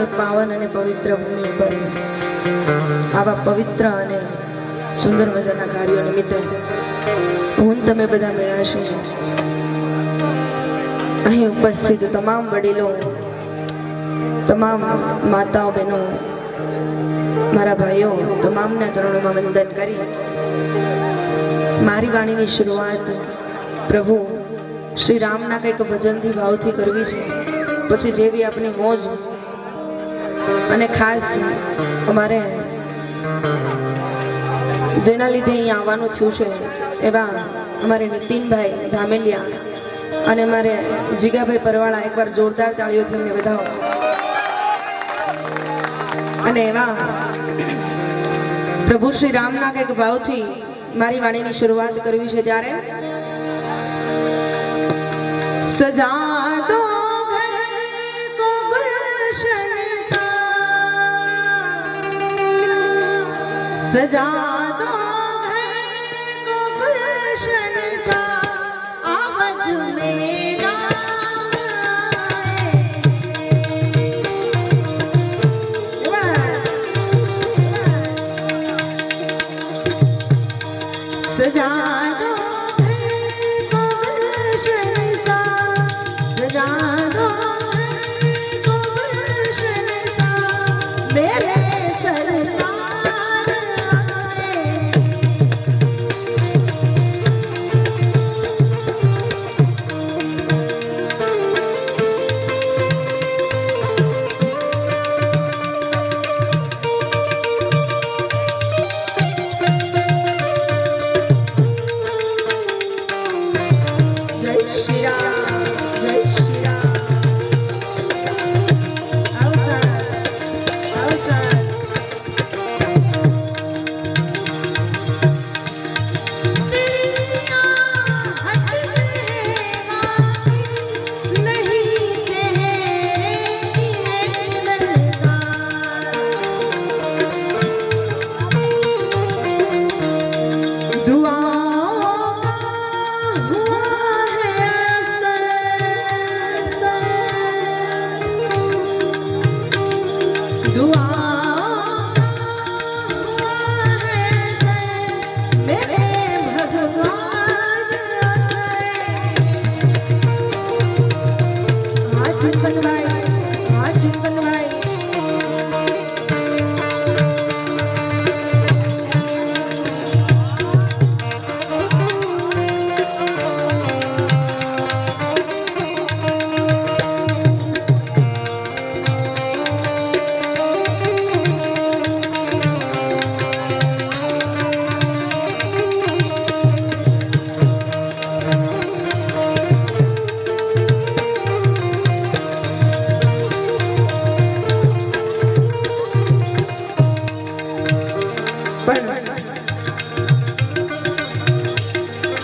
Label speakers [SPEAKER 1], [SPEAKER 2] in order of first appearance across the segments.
[SPEAKER 1] એ પાવન અને પવિત્ર ભૂમિ પર આવા પવિત્ર અને સુંદર મજાના કાર્યો નિમિત્તે હું તમે બધા મળ્યા છો। અહીં ઉપસ્થિત તમામ વડીલો, તમામ માતાઓ, બહેનો, મારા ભાઈઓ, તમામના ચરણોમાં વંદન કરી મારી વાણીની શરૂઆત પ્રભુ શ્રી રામના કંઈક ભજનથી ભાવથી કરવી છે। પછી જેવી આપણી મોજ અને ખાસ અમારે જેના લીધે અહીં આવવાનું થયું છે એવા અમારે નીતિનભાઈ ધામેલિયા અને મારે જીગાભાઈ પરવાળા, એકવાર જોરદાર તાળીઓથી અમને વધાવો। અને એવા પ્રભુ શ્રી રામના કંઈક ભાવથી મારી વાણીની શરૂઆત કરવી છે ત્યારે સજા દો ઘર કો ગુલશન સા, સજા દો ઘર કો ગુલશન સા, આવદ में राम आए। सजा दो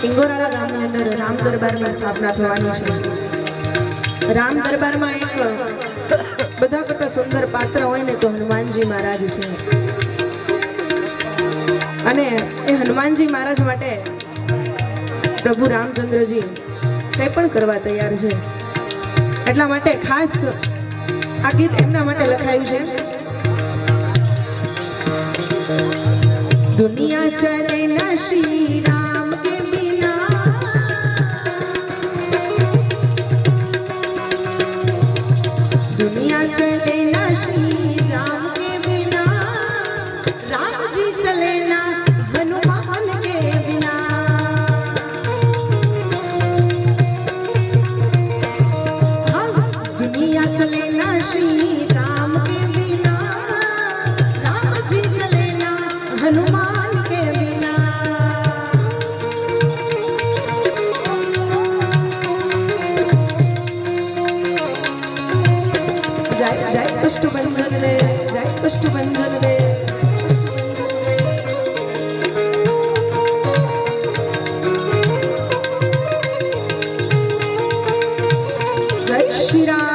[SPEAKER 1] ઇંગોરાળા ગામની અંદર રામ દરબારની સ્થાપના થવાની છે। રામ દરબારમાં એક બધા કરતા સુંદર પાત્ર હોય ને તો હનુમાનજી મહારાજ છે। અને એ હનુમાનજી મહારાજ માટે પ્રભુ રામચંદ્રજી કંઈ પણ કરવા તૈયાર છે। એટલા માટે ખાસ આ ગીત એમના માટે લખાયું છે। દુનિયા ચલે ના શ્રી રામ કે दुनिया चले ना श्री राम के बिना, राम जी चले ना हनुमान के बिना। हाँ, दुनिया चले ना श्री राम के बिना, राम जी चले ना हनुमान के बिना। जय जय कष्टबंधन रे, जय कष्टबंधन रे। जय श्री राम।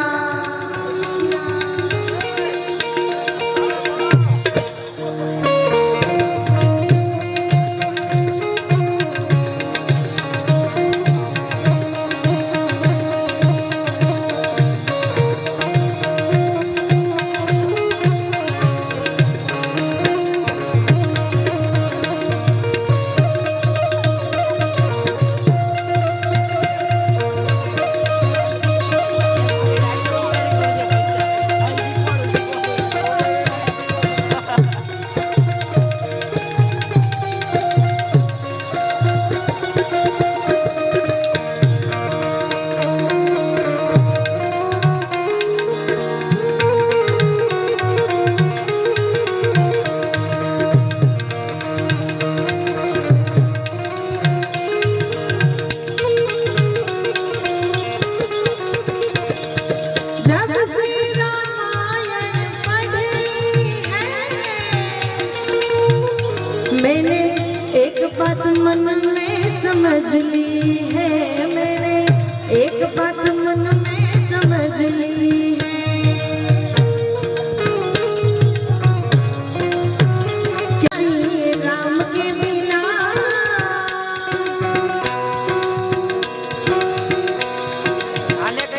[SPEAKER 1] समझ ली है मैंने, एक बात मन में समझ ली है कि श्री राम के बिना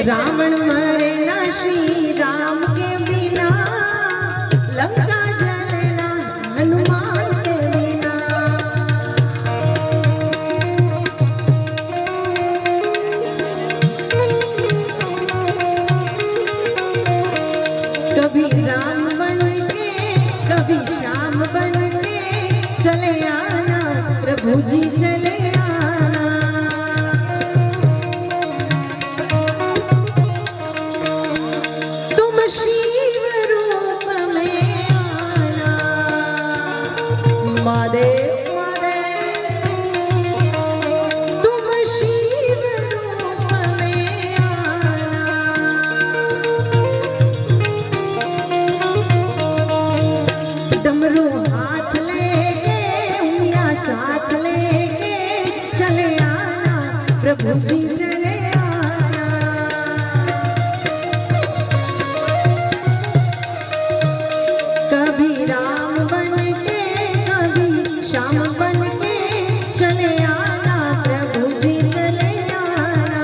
[SPEAKER 1] रावण मरे ना, श्री राम के बिना लंका जलना, हनुमान के बिना। कभी राम बन के कभी श्याम बन के चले आना, प्रभु जी चले आना। तुम शिव रूप में आना, महादेव महादेव, तुम शिव रूप में आना। डमरू हाथ लेके उंगलियां साथ लेके चले आना, प्रभु जी चले आना। कभी राम बन के कभी श्याम बन के चले आना, प्रभु जी चले आना।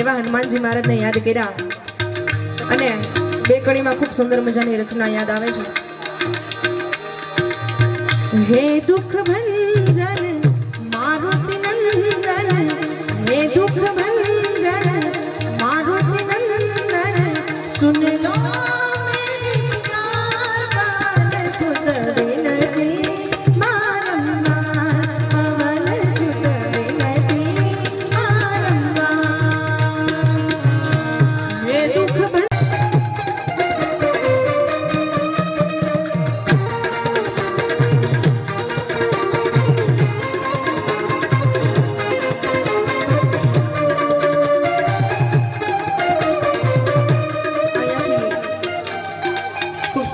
[SPEAKER 1] એવા હનુમાનજી મહારાજને યાદ કર્યા અને બે કડીમાં ખૂબ સુંદર મજાની રચના યાદ આવે છે. હે દુઃખ ભંજન મારુતિ નંદન, હે દુઃખ ભંજન મારુતિ નંદન, સુન લો મેરી પુકાર સુત વિનતી મારંવાર, પવન સુત વિનતી મારંવાર. હે દુઃખ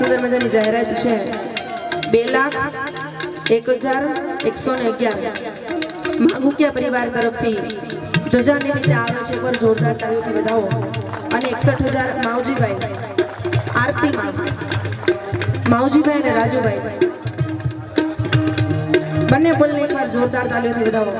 [SPEAKER 1] સુંદર મજાની જાહેરાત છે. 2,01,111 માગુકિયા પરિવાર તરફથી ધજા નિમિત્તે આવે છે. પર જોરદાર તાળીઓથી વધાવો. અને 61,000 માવજીભાઈ, આરતી માવજીભાઈ અને રાજુભાઈ બંને બોલને એકવાર જોરદાર તાળીઓથી વધાવો.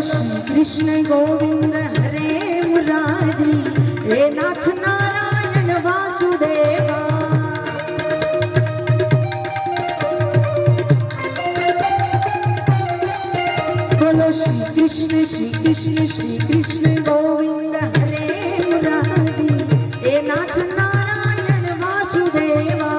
[SPEAKER 1] श्री कृष्ण गोविंद हरे मुरारी, हे नाथ नारायण वासुदेवा. बोलो श्री कृष्ण श्री कृष्ण श्री कृष्ण गोविंद हरे मुरारी, हे नाथ नारायण वासुदेवा.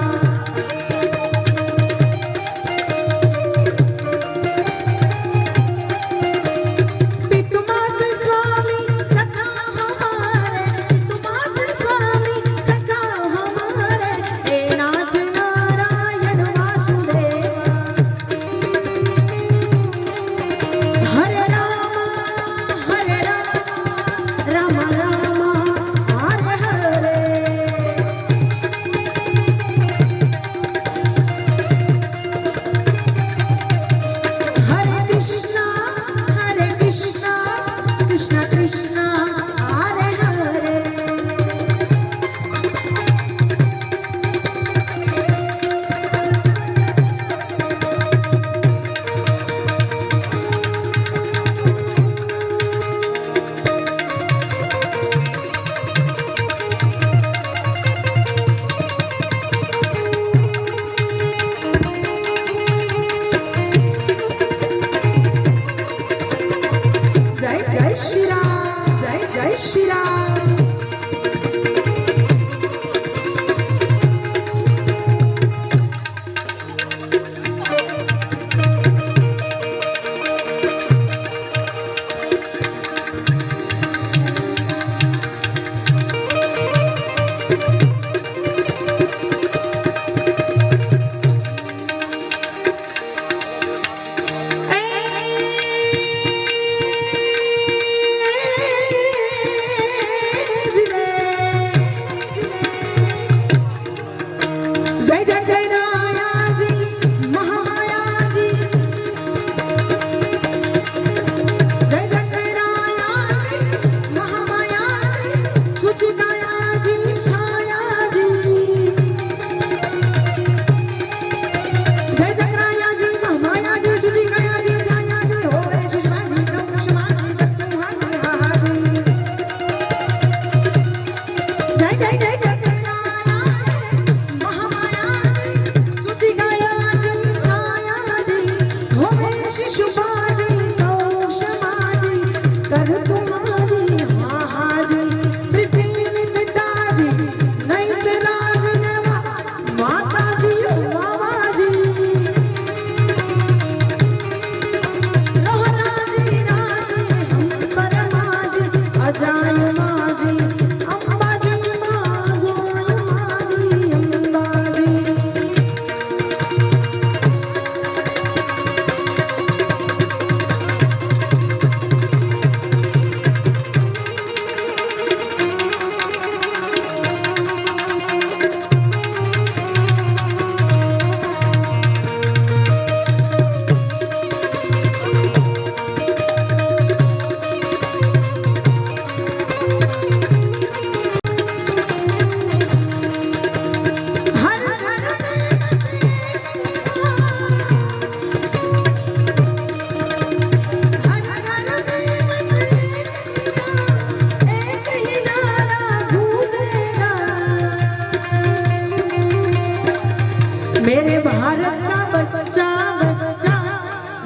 [SPEAKER 1] हरे राम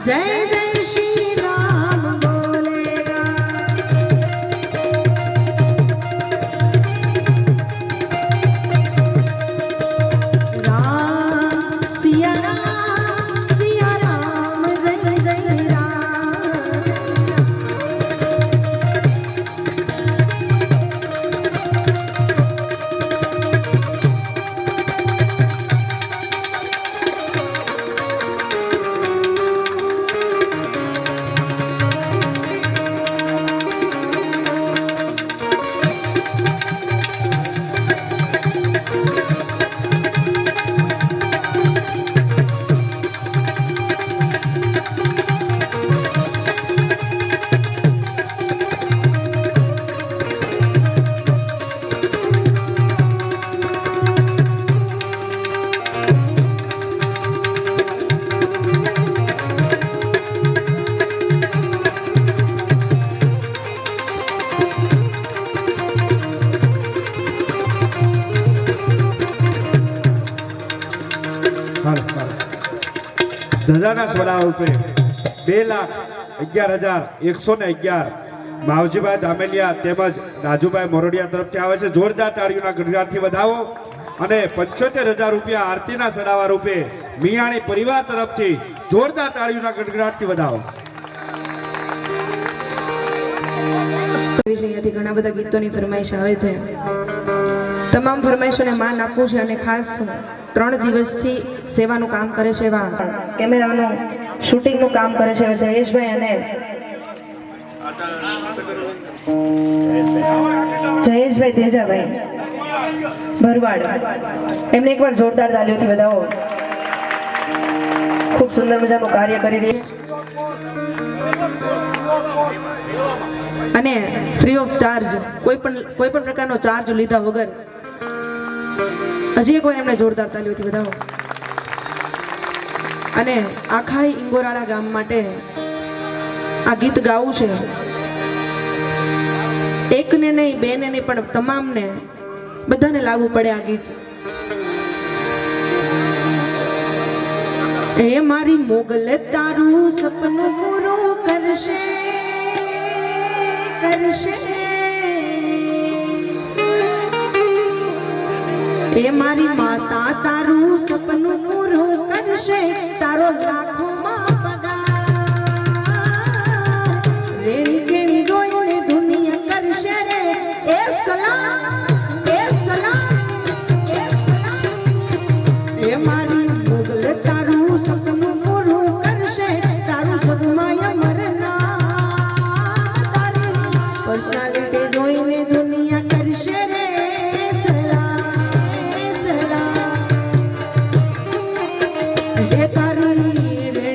[SPEAKER 1] जय जय श्री राम बोलेगा। राम सिया राम जय जय राम।
[SPEAKER 2] ધજાના સોડા રૂપે 2,11,111 માવજીભાઈ ધામેલિયા તેમજ રાજુભાઈ મોરડિયા તરફથી આવે છે. જોરદાર તાળીઓના ગણગાટથી વધાવો. અને 75,000 રૂપિયા આરતીના સડાવા રૂપે મિયાણી પરિવાર તરફથી જોરદાર તાળીઓના ગણગાટથી વધાવો.
[SPEAKER 1] અહીંયાથી ઘણા બધા ગીતોની ફરમાઈશ આવે છે. તમામ ફરમાઈશોને માન આપવું છે અને ખાસ 3 દિવસથી સેવાનું કામ કરે છે એવા કેમેરાનું શૂટિંગનું કામ કરે છે જયેશભાઈ અને જયેશભાઈ તેજાભાઈ ભરવાડ. એમને એકવાર જોરદાર તાલીઓથી વધાવો. ખૂબ સુંદર મજાનું કાર્ય કરી રહી અને ફ્રી ઓફ ચાર્જ કોઈ પણ પ્રકારનો ચાર્જ લીધા વગર હજી એકવાર એમને જોરદાર તાલીઓથી વધાવો. અને આખા ઇંગોરાળા ગામ માટે આ ગીત ગાવું છે. એકને નહીં, બેને નહીં, પણ તમામને બધાને લાગુ પડે આ ગીત. એ મારી મોગલ તારું સપનું પૂરું કરશે કરશે. એ મારી માતા તારું સપનું પૂરું કરશે. તારો લાખોમાં પગાર રેણી કેણી જોઈને દુનિયા કરશે રે. એ સલામ એ સલામ એ સલામ. એ મારી મોગલ તારું સપનું પૂરું કરશે. તારું જગમાં અમર નામ. તારી પર્સનાલિટી જોઈને દુનિયા કરશે રે. સલામ એ તારી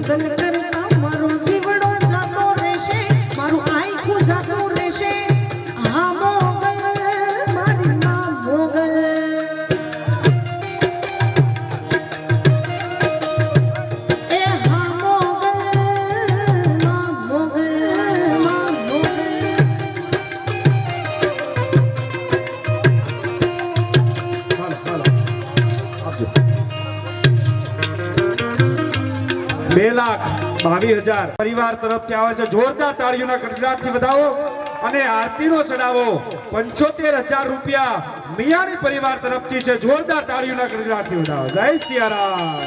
[SPEAKER 1] મંગલ કરતા મારો જીવડો જાતો રહેશે, મારું આખું જાતું રહેશે. હા મોગલ મારી માં મોગલ. એ હા મોગલ માં મોગલ માં મોગલ.
[SPEAKER 2] હાલો, હાલો. આપજો. 2,22,000 પરિવાર તરફથી આવે છે. જોરદાર તાળીઓના ગડગડાટથી વધાવો. અને આરતીનો ચડાવો 75,000 રૂપિયા મિયાણી પરિવાર તરફથી છે. જોરદાર તાળીઓના ગડગડાટથી વધાવો. જય સિયારામ.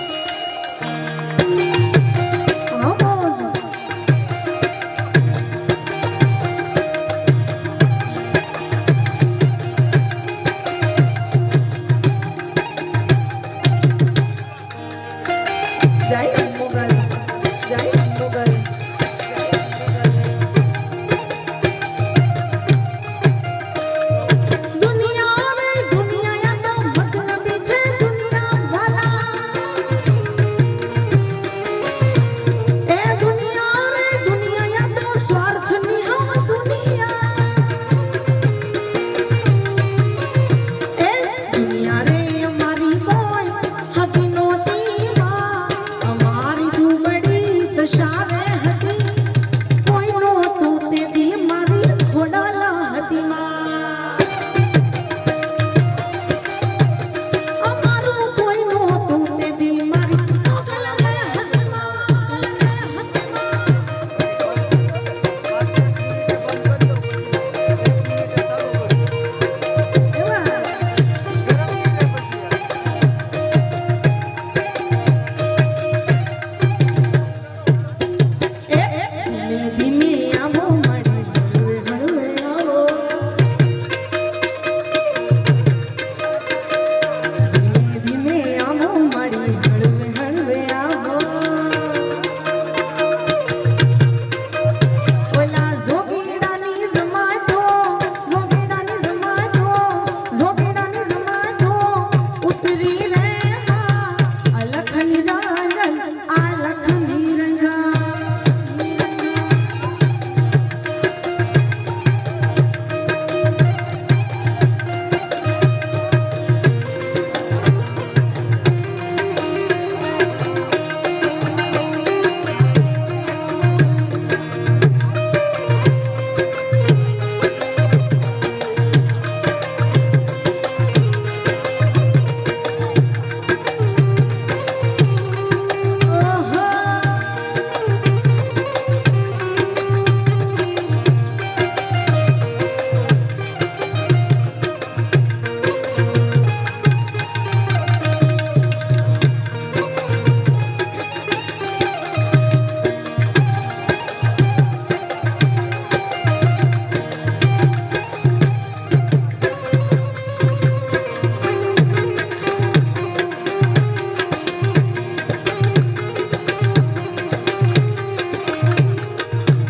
[SPEAKER 1] હા મોજ. જય મોગલ, જય મોગલ. દુનિયા રે દુનિયા નો મતલબી છે દુનિયા વાલા. એ દુનિયા રે દુનિયા નો સ્વાર્થ ની હમ દુનિયા. એ દુનિયા રે અમારી કોઈ હકી નહોતી માં. અમારી દુબળી દશા રે હતી, કોઈ નહોતું તે દી મારી ઘોડાલા હતી માં. અમારું કોઈ નહોતું તે દી મારી ઘોડાલા હતી માં. ધીમે ધીમે આવો મારી હળવે હળવે આવો. ધીમે ધીમે આવો મારી હળવે હળવે આવો. ઓલા જોગીડાની જમાતો, જોગીડાની જમાતો, જોગીડાની જમાતો ઉતરી રે માં. અલખ નિરંજન, આલખ નિરંજન.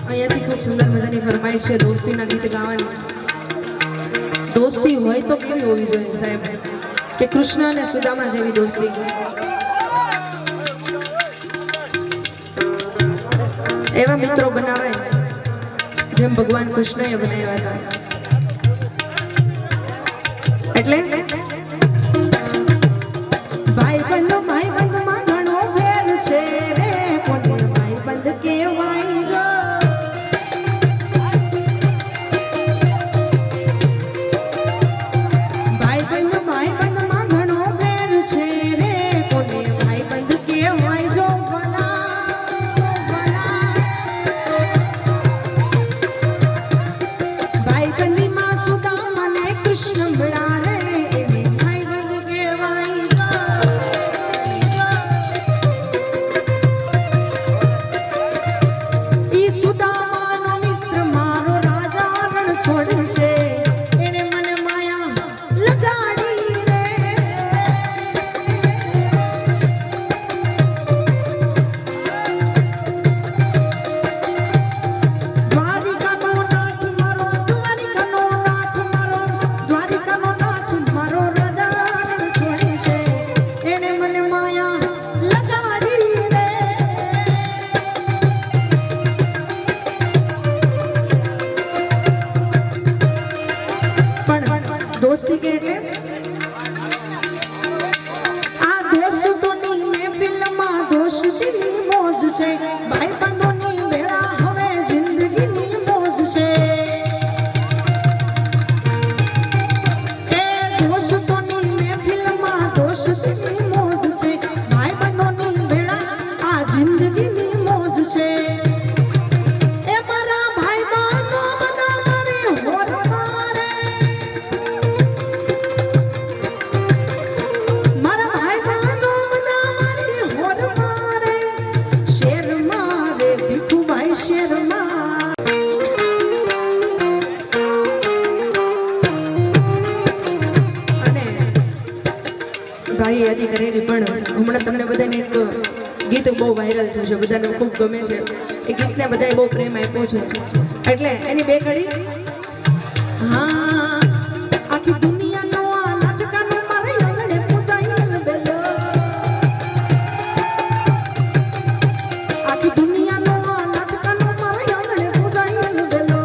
[SPEAKER 1] અહીંયાથી ખૂબ સુંદર મજાની ફરમાઈશ છે દોસ્તીના ગીત ગાવાની. દોસ્તી હોય તો કેવી હોવી જોઈએ સાહેબ, કે કૃષ્ણ અને સુદામા જેવી દોસ્તી. એવા મિત્રો બનાવે જેમ ભગવાન કૃષ્ણએ બનાવ્યા હતા. એટલે ભાઈબંધ ભાઈબંધમાં ઘણો ફેર છે રે. કોને ભાઈબંધ કહેવાય જો. ભાઈબંધ ભાઈબંધમાં ઘણો ફેર છે રે. કોને ભાઈબંધ કહેવાય જો. ભલા ભલા ભાઈબંધીમાં સુદામા ને કૃષ્ણ મળ્યા રે. એવી છે ભાઈ બંધોની વેળા હવે જિંદગીની મોજ છે એ દોસ્તોની મહેફિલમાં દોસ્તીની મોજ છે ભાઈ બંધોની વેળા આ જિંદગીની મોજ છે એ મારા ભાઈ બંધો બધા મારી હોર મારે મારા ભાઈ બંધો બધા મારી હોર મારે શેર મારે ભીખુભાઈ શેર મારે અને ભાઈ યાદી કરેલી પણ હમણાં તમને બધાને એક ગીત બહુ વાયરલ થયું છે બધાને ખૂબ ગમે છે એ ગીતને બધાએ બહુ પ્રેમ આપ્યો છે એટલે એની બે ઘડી હા આખી દુનિયાનો આ નાટકાનો મારે આંગણે પૂજાયેલ બેલો આખી દુનિયાનો આ નાટકાનો મારે આંગણે પૂજાયેલ બેલો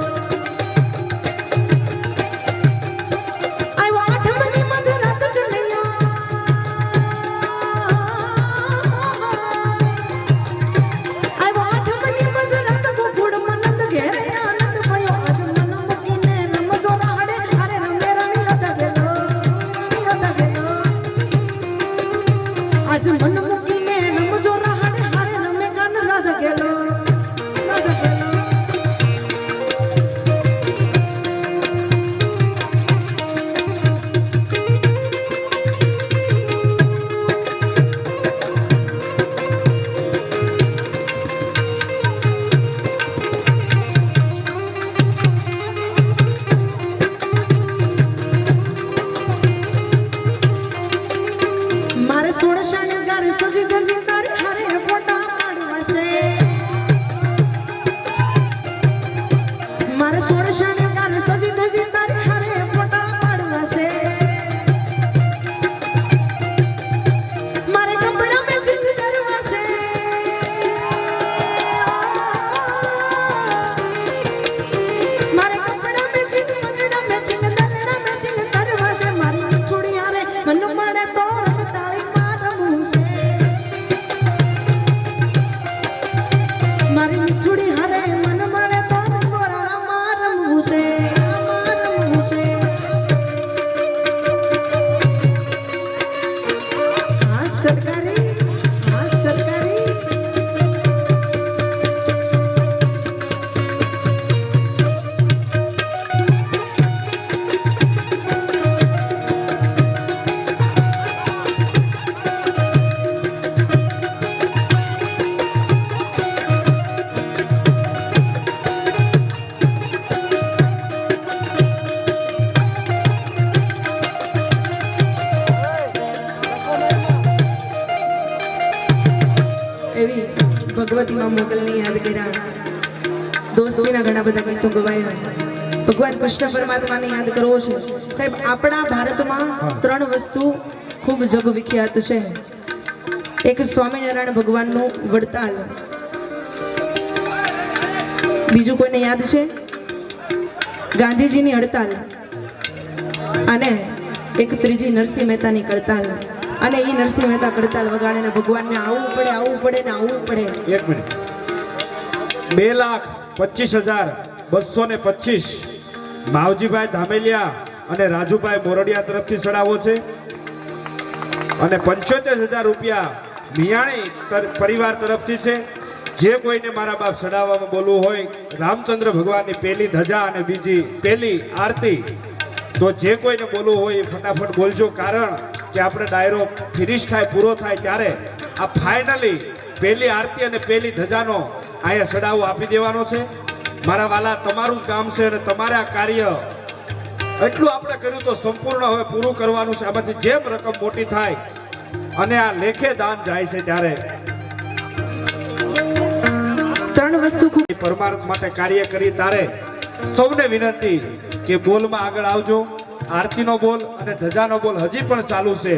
[SPEAKER 1] આવ્યો આઠમની મધરાત કનૈયા આવ્યો આઠમની મધરાત ગોકુળ મનંદ ઘેરે આનંદ ભયો આજ મન મૂકીને રમજો રાડે અરે રમે રમી નતા ગેલો આજ મન મૂકીને રમજો રાડે હારે રમે કાન રાધા ગેલો મારે 16 શણગાર સજી ગજી તારી હારે ફોટા પાડવા છે મારે 16 શણગાર સજી ગજી તારી હારે ફોટા પાડવા છે મારે કપડા મેચિંગ કરવા છે મારે કપડા મેચિંગ મંગડા મેચિંગ દલડા મેચિંગ કરવા છે મારી છોડી હારે મન મળે તો તાળી મારવું છે મારી મીઠુડી હારે મન મળે તો ગોરા મારવું છે હા સરકારી એવી ભગવતીમાં મોગલની યાદ કર્યા દોસ્તીના ઘણા બધા ગીતો ગવાયા ભગવાન કૃષ્ણ પરમાત્માને યાદ કરવો છે સાહેબ આપણા ભારતમાં 3 વસ્તુ ખૂબ જગ વિખ્યાત છે એક સ્વામિનારાયણ ભગવાનનું વડતાલ બીજું કોઈને યાદ છે ગાંધીજીની હડતાલ અને એક ત્રીજી નરસિંહ મહેતાની કડતાલ અને એ નરસિંહ મહેતા કડતાલ વગાડે ને ભગવાનને આવવું પડે ને આવવું પડે
[SPEAKER 2] 1 મિનિટ 2,25,225 માવજીભાઈ ધામેલિયા અને રાજુભાઈ મોરડિયા તરફથી ચડાવો છે અને 75,000 રૂપિયા મિયાણી પરિવાર તરફથી છે જે કોઈને મારા બાપ ચડાવવામાં બોલવું હોય રામચંદ્ર ભગવાનની પહેલી ધજા અને બીજી પહેલી આરતી તો જે કોઈને બોલવું હોય એ ફટાફટ બોલજો કારણ કે આપણે ડાયરો ફિનિશ થાય પૂરો થાય ત્યારે આ ફાઇનલી પહેલી આરતી અને પહેલી ધજાનો અહીંયા ચડાવો આપી દેવાનો છે મારા વાલા તમારું જ કામ છે અને તમારે આ કાર્ય એટલું આપણે કર્યું તો સંપૂર્ણ હવે પૂરું કરવાનું છે આમાંથી જેમ રકમ મોટી થાય અને આ લેખે દાન જાય છે ત્યારે
[SPEAKER 1] 3 વસ્તુ ખૂબ
[SPEAKER 2] પરમાર્થ માટે કાર્ય કરી તારે સૌને વિનંતી કે બોલમાં આગળ આવજો આરતીનો બોલ અને ધજાનો બોલ હજી પણ ચાલુ છે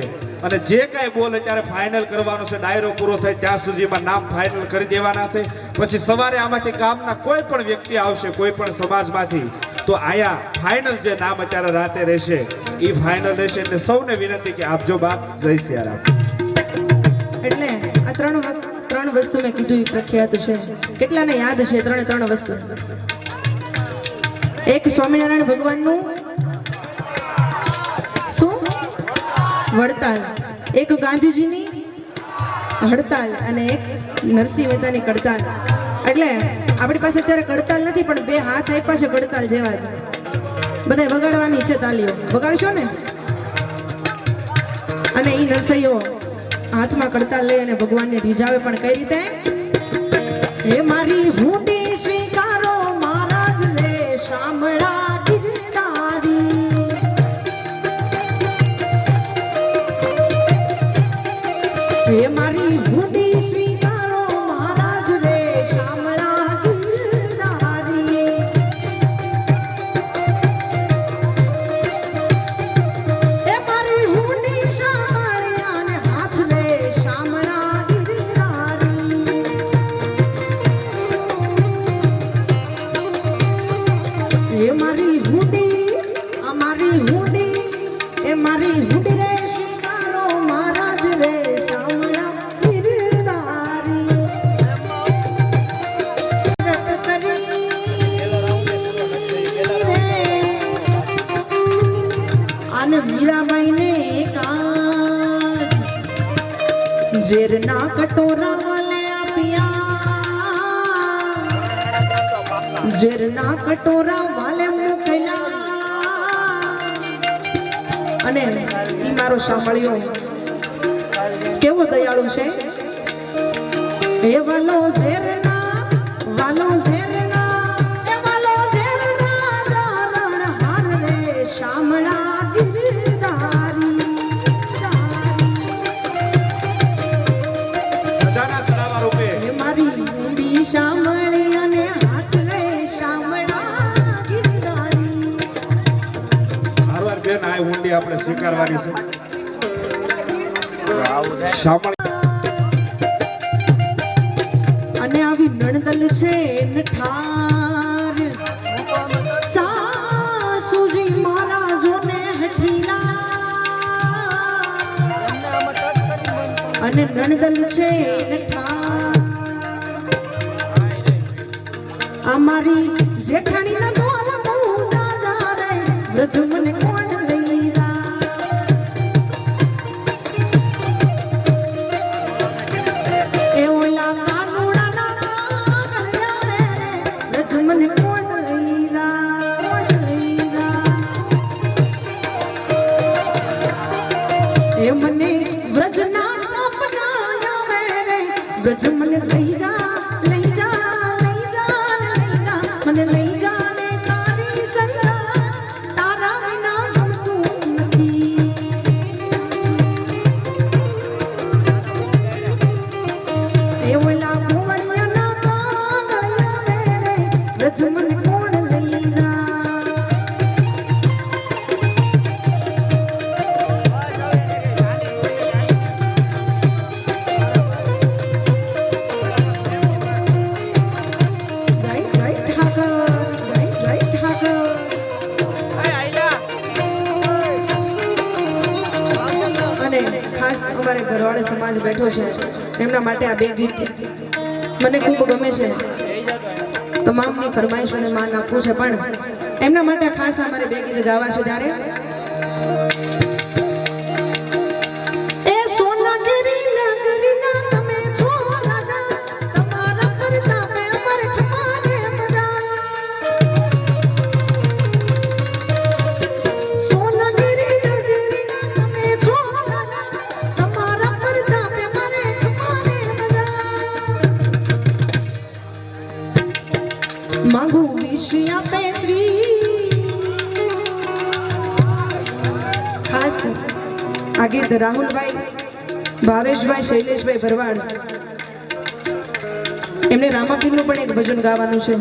[SPEAKER 2] અને જે કાંઈ બોલ અત્યારે ફાઇનલ કરવાનો છે ડાયરો પૂરો થાય ત્યાં સુધીમાં નામ ફાઇનલ કરી દેવાના છે પછી સવારે આમાંથી ગામના કોઈ પણ વ્યક્તિ આવશે કોઈ પણ સમાજમાંથી તો આયા ફાઇનલ જે નામ અત્યારે રાતે રહેશે એ ફાઇનલ રહેશે એટલે સૌને વિનંતી કે આપજો બાપ જય સિયારામ
[SPEAKER 1] એટલે આ ત્રણ વસ્તુ મેં કીધું એ પ્રખ્યાત છે. કેટલાને યાદ છે ત્રણ વસ્તુ? એક સ્વામિનારાયણ ભગવાનનું શું વડતાલ, એક ગાંધીજીની હડતાલ અને એક નરસિંહ મહેતાની કડતાલ. એટલે આપણી પાસે અત્યારે કડતાલ નથી, પણ બે હાથ આપ્યા છે કડતાલ જેવા જ. બધાય વગાડવાની છે તાલીઓ. વગાડશો ને? અને ઈ નરસૈયો હાથમાં કડતાલ લઈ અને ભગવાનને રીઝાવે પણ કઈ રીતે? હે મારી હુંડી સ્વીકારો મહારાજ રે શામળા ગિરધારી. હે મારી હુંડી સ્વીકારો મહારાજ રે શામળા ગિરધારી. હે મારી હુંડી શામળિયા ને હાથ રે શામળા ગિરધારી. હે મારી હુંડી અમારી હુંડી એ મારી હુંડી રે સ્વીકારો મહારાજ રે શામળા ગિરધારી. અને મીરાબાઈ ને કાજ ઝેરના કટોરા વાલે આપ્યા, ઝેરના કટોરા વાલે મોકલ્યા. અને ઈ મારો સાંભળ્યો કેવો દયાળુ છે. હે વાલો ઝેરના વાલો ઝેરના એ વાલો ઝેરના જારણ હાર રે શામળા ગિરધારી.
[SPEAKER 2] બધાના સડાવા રૂપે
[SPEAKER 1] હે મારી ઊંડી શામળી અને હાથ રે શામળા ગિરધારી.
[SPEAKER 2] હારવાર બેન આ ઊંડી આપણે સ્વીકારવાની છે. શામળ
[SPEAKER 1] અને આવી નણદલ છે નઠાર સાસુજી મહારાજોને હઠીલા. અને નણદલ છે નઠાર અમારી જેઠાણી ના દ્વાર બહુ જાજા રે વ્રજ મને કોણ લઈ રા. એ ઓલા કાનુડા ના ગળ્યા રે વ્રજ મને કોણ લઈ રા, કોણ લઈ રા. એ મને વ્રજના સપના આવે રે વ્રજ મને લઈ જા, લઈ જા, લઈ જા, લઈ જા. મને લઈ જા ને તારી સંગાત તારા વિના ગમતું નથી. એ ઓલા ભુવડિયાના કાગળિયા રે વ્રજ મને કોણ લઈ જા. જય જય ઠાકર, જય જય ઠાકર. અને ખાસ અમારે ઘરવાળે સમાજ બેઠો છે, એમના માટે આ બે ગીત મને ખૂબ ગમે છે. તમામની ફરમાઈશોને માન આપવું છે, પણ એમના માટે ખાસ અમારે બે ગીત ગાવા છે. ત્યારે એ સોનાગીરી નગરીના તમે છો રાજા, તમારા પ્રતાપે અમારે ખમાને મજા. સોનાગીરી નગરીના તમે છો રાજા, તમારા પ્રતાપે અમારે ખમાને મજા. માંગુ વિષયા પેત્રી ખાસ આ ગીત રાહુલભાઈ, ભાવેશભાઈ, શૈલેષભાઈ ભરવાડ એમને રામાપીરનું પણ એક ભજન ગાવાનું છે.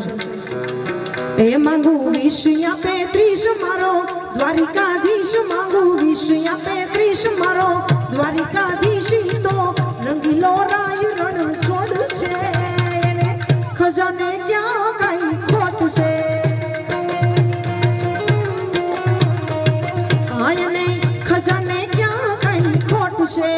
[SPEAKER 1] એ માંગુ વિષયા પેત્રીસ મારો દ્વારિકાધીશ, માંગુ વિષયા પેત્રીસ મારો દ્વારિકાધીશ. તો રંગીલો રાય રણ છોડ છે એને ખજાને ક્યાં કઈ ખોટ છે. આયને ખજાને ક્યાં કઈ ખોટ છે.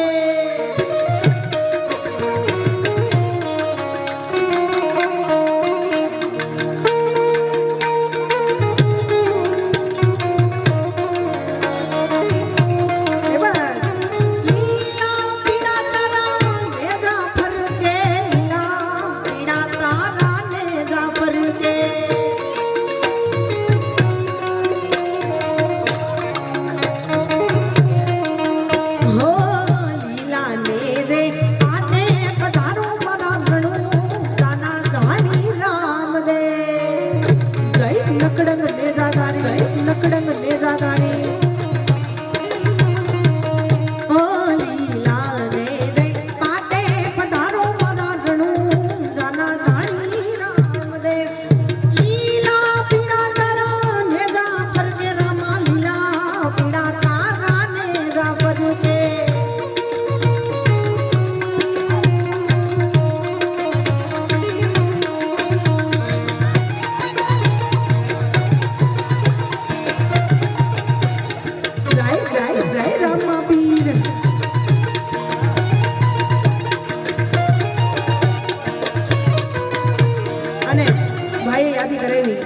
[SPEAKER 1] ભાઈએ યાદી કરેલી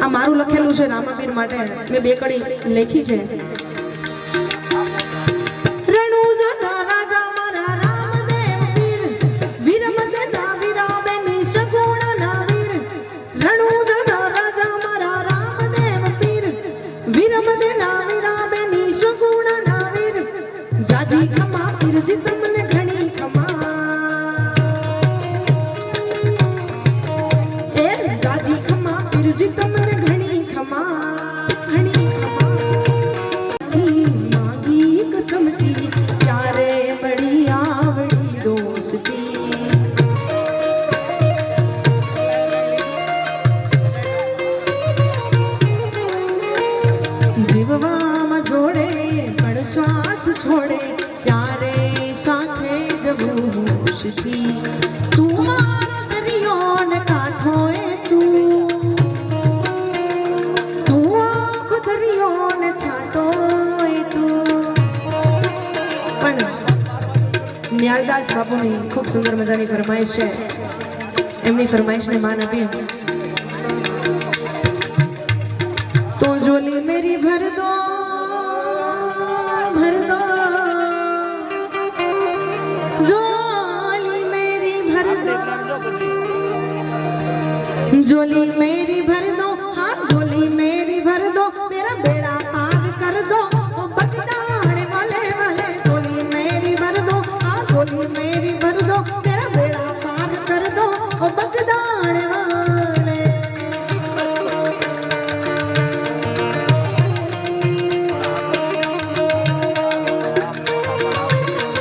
[SPEAKER 1] આ મારું લખેલું છે રામાપીર માટે મેં બે કડી લખી છે રણુજા રાજા મારા રામદેવ પીર વીરમદના વીરાબે નિસગુણના વીર રણુજા રાજા મારા રામદેવ પીર વીરમદના વીરાબે નિસગુણના વીર જાજી ખમા પીરજી તમને ઘણી ખમા એ જાજી ખમા પીરજી તમને ઘણી ખમા ઘણી ખમા થી માગી કસમથી ક્યારે બળી આવડી દોસ્તી જીવવામાં જોડે પણ શ્વાસ છોડે ત્યારે સાથે જવું મુશ્કેલ તું મારો દરિયો ને કાંઠો એ તું આખો દરિયો ને છાંટો એ તું પણ ન્યાલદાસ બાપુની ખૂબ સુંદર મજાની ફરમાઈશ છે એમની ફરમાઈશને માન આપીએ तो झोली मेरी भर दो झोली मेरी भर दो झोली मेरी भर दो हाँ झोली मेरी भर दो मेरा बेड़ा पार कर दो ओ बगदाने वाले वाले झोली मेरी भर दो हाँ झोली मेरी भर दो मेरा बेड़ा पार कर दो ओ बगदाने वाले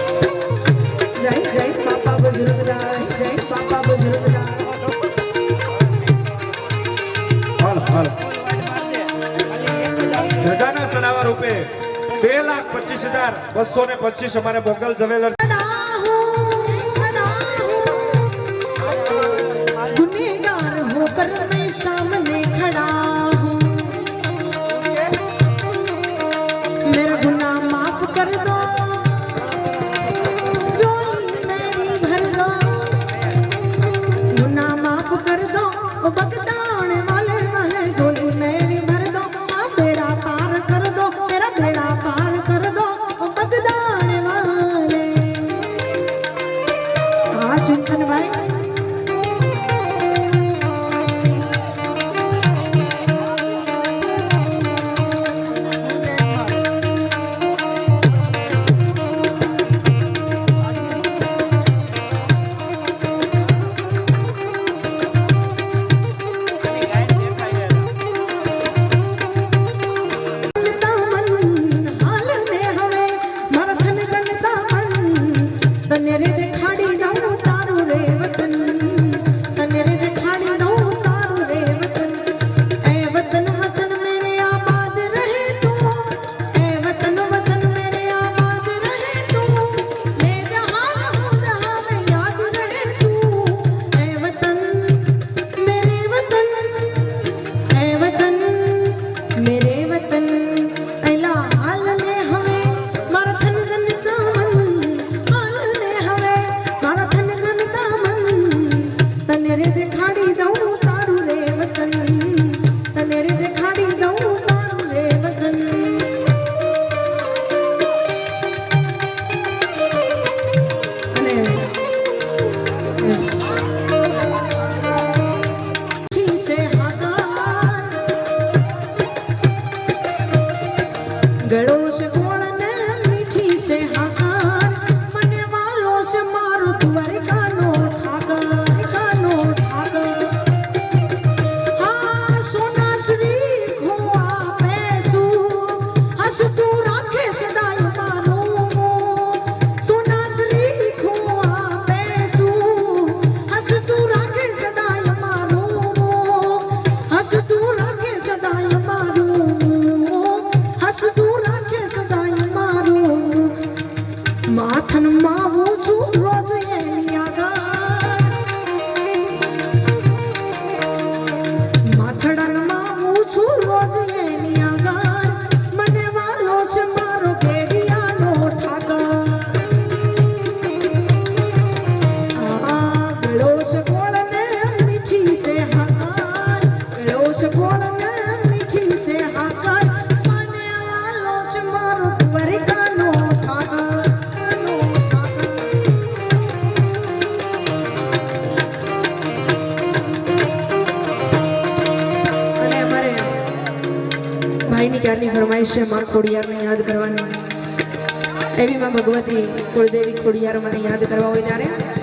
[SPEAKER 1] जय जय पापा बुजुर्गदास जय पापा बुजुर्गदास
[SPEAKER 2] હાલ ધજાના સડાવા રૂપે 2,25,225 અમારે મોગલ જવેલર
[SPEAKER 1] गुनहगार होकर मैं सामने खड़ा हूँ मेरा गुनाह माफ कर दो झोली मेरी भर दो गुनाह माफ कर दो ओ बगदाने वाले वाले झोली मेरी भर दो हाँ बेड़ा पार कर दो मेरा बेड़ा पार कर दो ओ बगदाने वाले हाँ चिंतन भाई गड़ों से गोड़ने मीठी से हाकार मने वालों से मारो तुम्हारे कानो ठाकर ભાઈની ક્યારની ફરમાઈશ છે માં ખોડિયારને યાદ કરવાની. એવી માં ભગવતી કુળદેવી ખોડિયાર મને યાદ કરવા હોય ત્યારે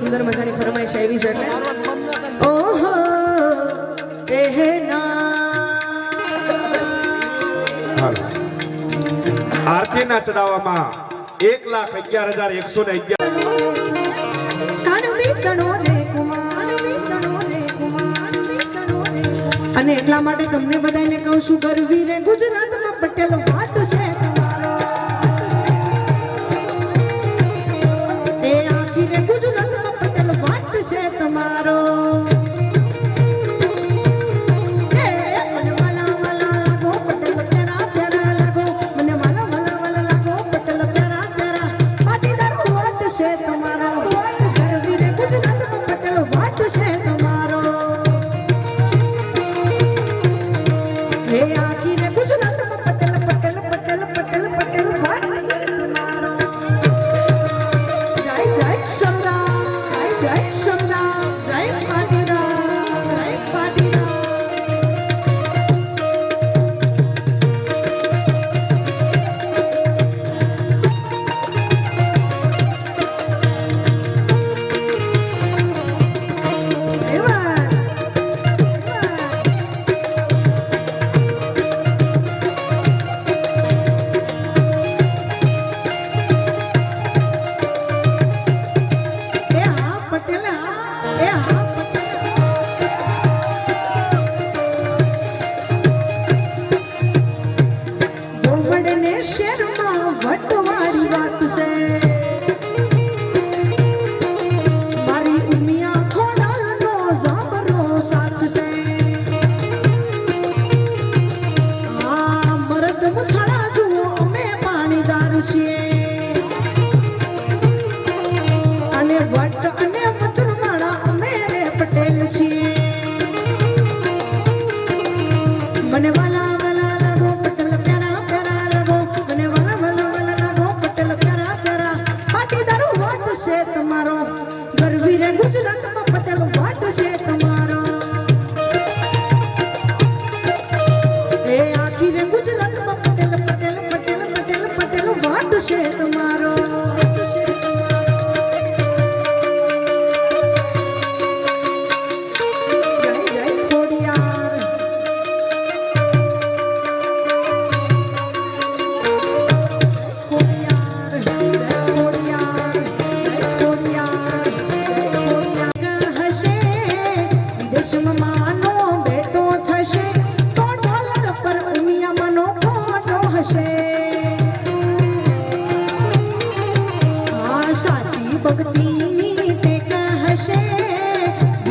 [SPEAKER 1] સુંદર મજાની ફરમાઈશ આવી છે એટલે ઓહો
[SPEAKER 2] આરતીના ચડાવવામાં 1,11,111
[SPEAKER 1] અને એટલા માટે તમને બધાને કહું છું ગરવી રે ગુજરાતમાં પટેલ વાટ છે તમારો એ આખી રે ગુજરાતમાં પટેલ વાટ છે તમારો જય સરદાર જય સરદાર જય પાટીદાર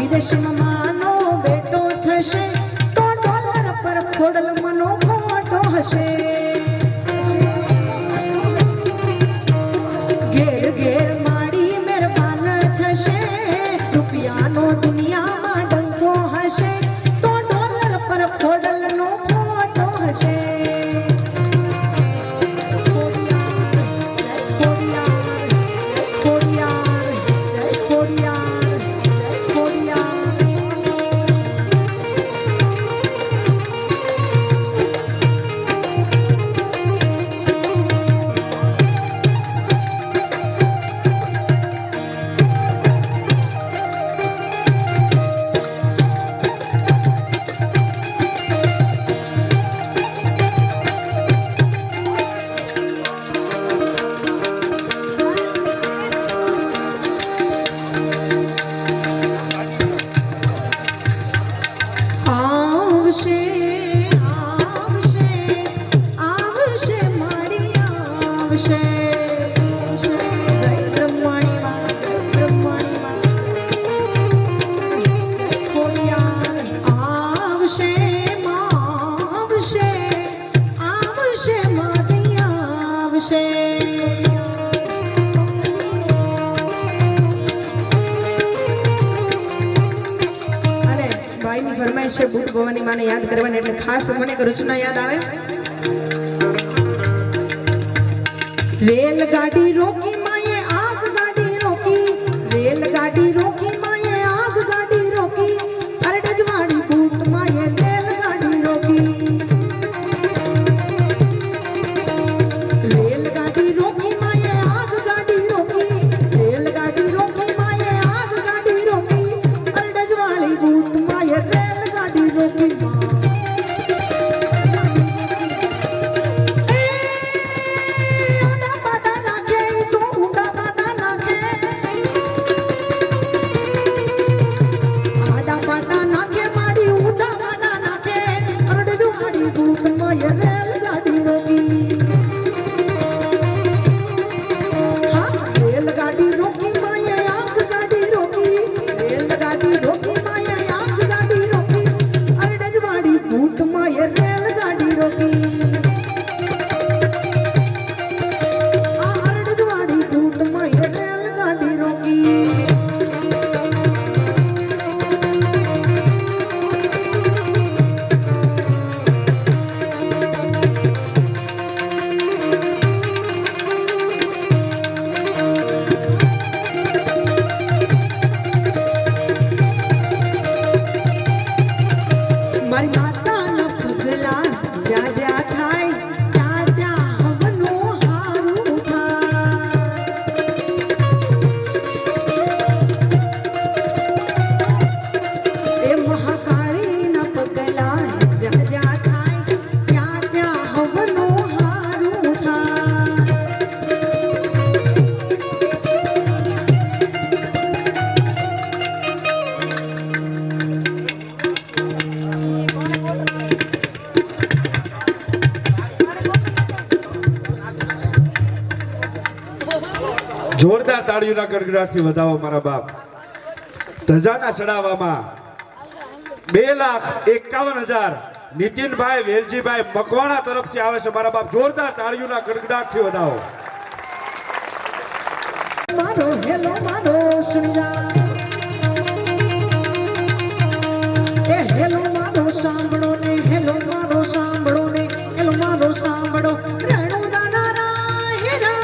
[SPEAKER 1] વિદેશમાં માનો બેટો થશે તો ડોલર પર ખોડલ મનો મોટો હશે ઘેર ઘેર માડી મહેરબાન થશે રૂપિયાનો દુનિયામાં ડંકો હશે તો ડોલર પર ખોડલનો ફોટો હશે ફરમાઈશ છે બુટ ભવાની માને યાદ કરવાની એટલે ખાસ મને એક રચના યાદ આવે રેલગાડી રોકી માએ આગ ગાડી રોકી રેલગાડી રોકી માએ આગ ગાડી રોકી અરે ડજવાડી બુટ માએ રેલગાડી રોકી રેલગાડી રોકી માએ આગ ગાડી રોકી રેલગાડી રોકી માએ આગ ગાડી રોકી અરે ડજવાડી બુટ માએ રેલગાડી રોકી
[SPEAKER 2] જોરદાર તાળીઓના ગડગડાટથી વધાવો મારા બાપ ધજાના ચડાવવામાં 2,51,000 નીતિનભાઈ વેલજીભાઈ મકવાણા તરફથી આવે છે મારા બાપ જોરદાર તાળીઓના ગડગડાટથી વધાવો
[SPEAKER 1] મારો હેલો મારો સુંજા એ હેલો મારો સાંભળો ને હેલો મારો સાંભળો ને હેલો મારો સાંભળો રણુ દાના હીરા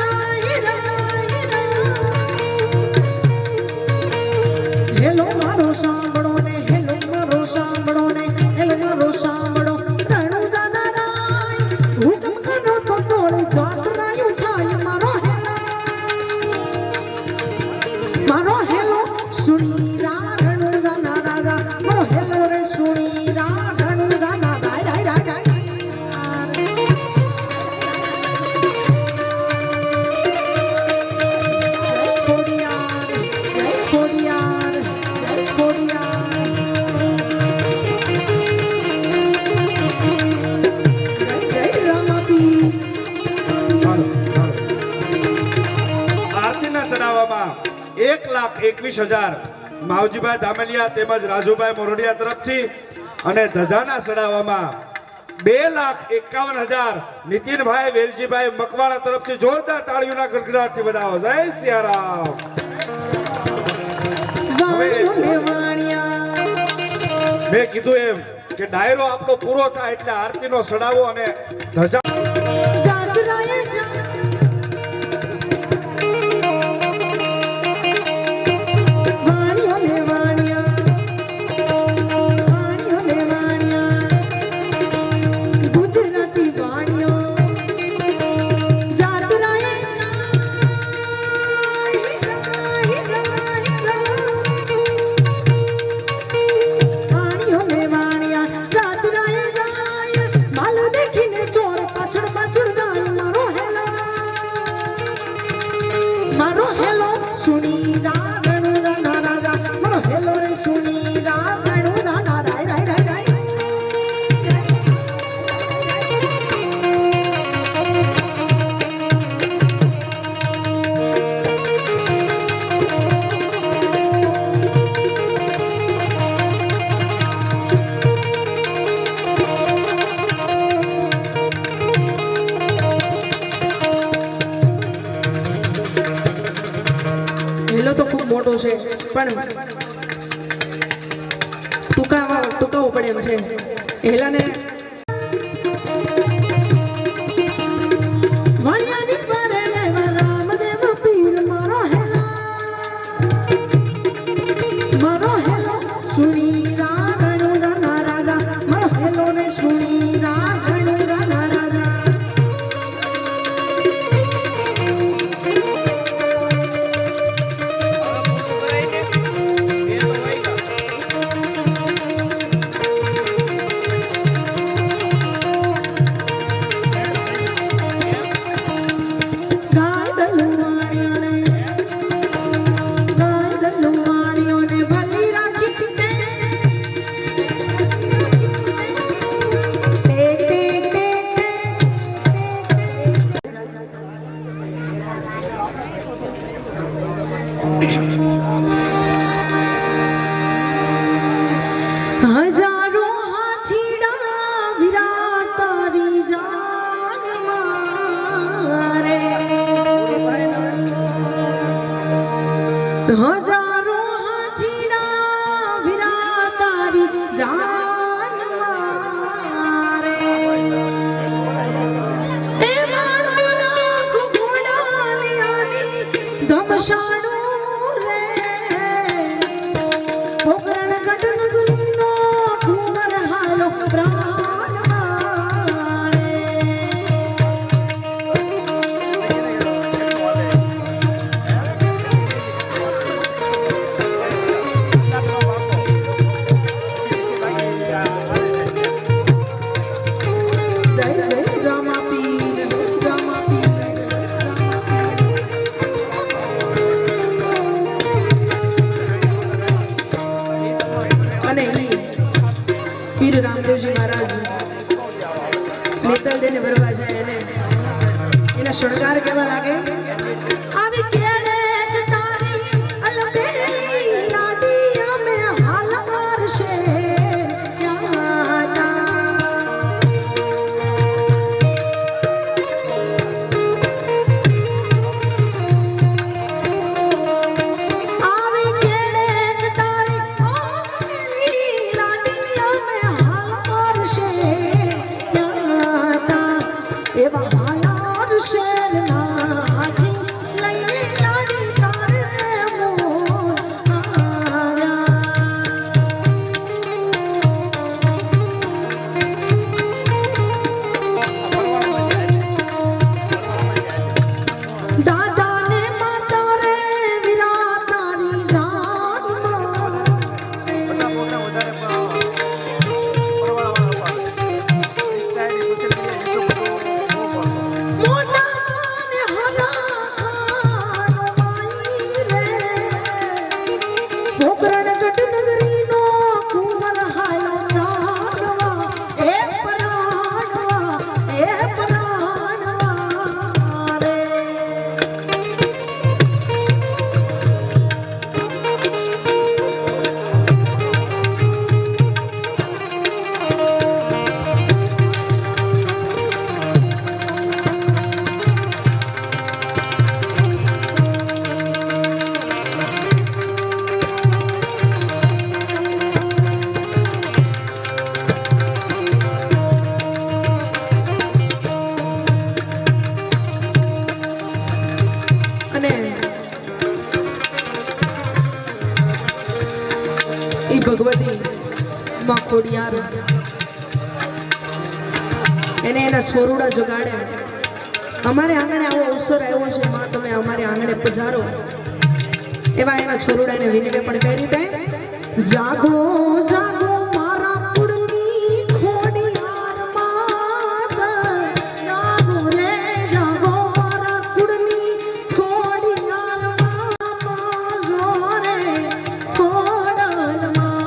[SPEAKER 1] હેલો મારો સાંભળો ને હેલો મારો સાંભળો ને હેલો મારો સાંભળો રણુ દાના હુકમ કરો તો તોળી જાતરાયું થાય મારો હેલો સુણીરા રણુ દાના રાજા મારો હેલો રે સુણીરા રણુ દાના રાય રાય રાય
[SPEAKER 2] આરતીના ચડાવવામાં 1,21,000 માવજીભાઈ ધામેલિયા તેમજ રાજુભાઈ મોરડિયા તરફથી અને ધજાના સડાવવામાં 2,51,000 નીતિનભાઈ વેલજીભાઈ મકવાણા તરફથી જોરદાર તાળીઓના ગડગડાટથી વધાવો. જય સિયારામ. મેં કીધું એમ કે ડાયરો આપણો પૂરો થાય એટલે આરતીનો સડાવો અને ધજા
[SPEAKER 1] મારો હેલો સુની જાગણુ રાના રાજા મારો હેલો રે સુની જાગણુ રાના રાય રાય રાય રાય હેલો તો ખૂબ મોટો છે પણ ટૂંકાવવો પડે એમ છે. હેલાને વાણિયાની પારે લેવા રામદેવ પીર મારો હેલો સુની જાગણુ રાના રાજા મારો હેલો ને સુની જાગણુ રાના રાજા હજારો હાથીડા વિરા તારી જાન મારે હજારો હાથીડા વિરા તારી જાન મારે એ મારા ઘોડાલિયાની ધમશાડું રે પોકરણ ગઢન ગુનો ઘુમર હાલો પ્રાણ મારે જય જય રામાપીર અને પીર રામદેવજી મહારાજ નેતલ દેને ભરવા જાય અને એના શણગાર કેવા લાગે આવી કેડે કટારી અલબેલી લાડી અમે હાલ મારશે એવા હાલાર શેર નાખી લઈ એ ભગવતી માં ખોડિયાર એને એના છોરુડા જગાડ્યા. અમારે આંગણે આવો અવસર આવ્યો છે માં, તમે અમારે આંગણે પધારો. એવા એના છોરુડાને વિનવે પણ કઈ રીતે જાગો જાગો મારા કુળની ખોડિયાર માત, જાગો રે જાગો મારા કુળની ખોડિયાર માત, જો રે ખોડલ માં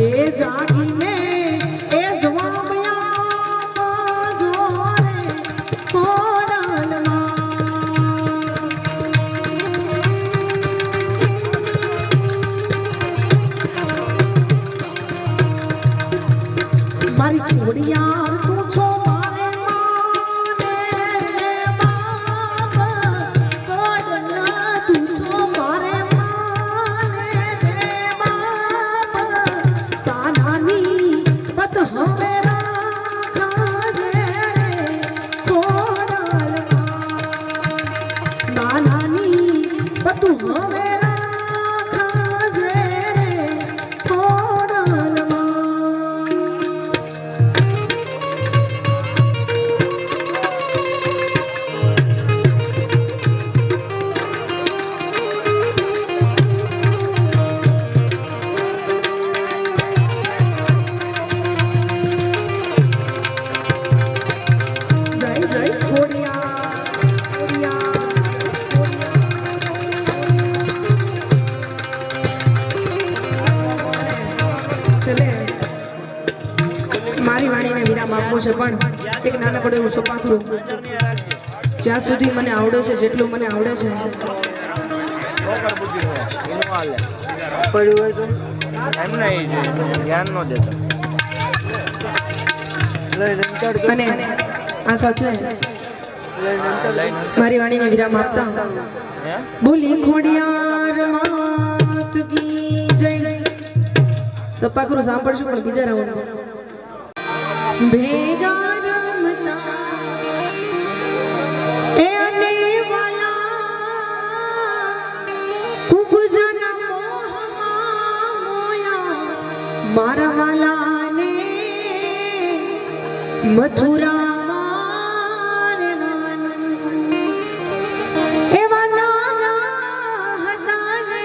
[SPEAKER 1] એ જાગીને એ જવાબયા જો રે ખોડલ મારી ખોડિયાર તું છો મારે માને બાપ, ખોડલા તું છો મારે માને બાપ, કાનાની પત હવે રાખજે ખોડલ નાનાની પત હવે રાખજે ખોડલ જય જય ખોડિયાર છેલ્લે મારી વાણીને વિરામ આપવો છે, પણ એક નાનકડું એવું છોપાખરું જ્યાં સુધી મને આવડે છે, જેટલું મને આવડે છે. અને આ સાથે મારી વાણીને વિરામ આપતા બોલી ખોડિયાર માત કી જય. સપાખરું સાંભળશું પણ બીજા રાઉન્ડ ભેગા રમતા એ અને વાલા ખૂબ જના મોહમાં મોયા મારા વાલાને મથુરામાં રહેવાનું. એવા નાના હતા ને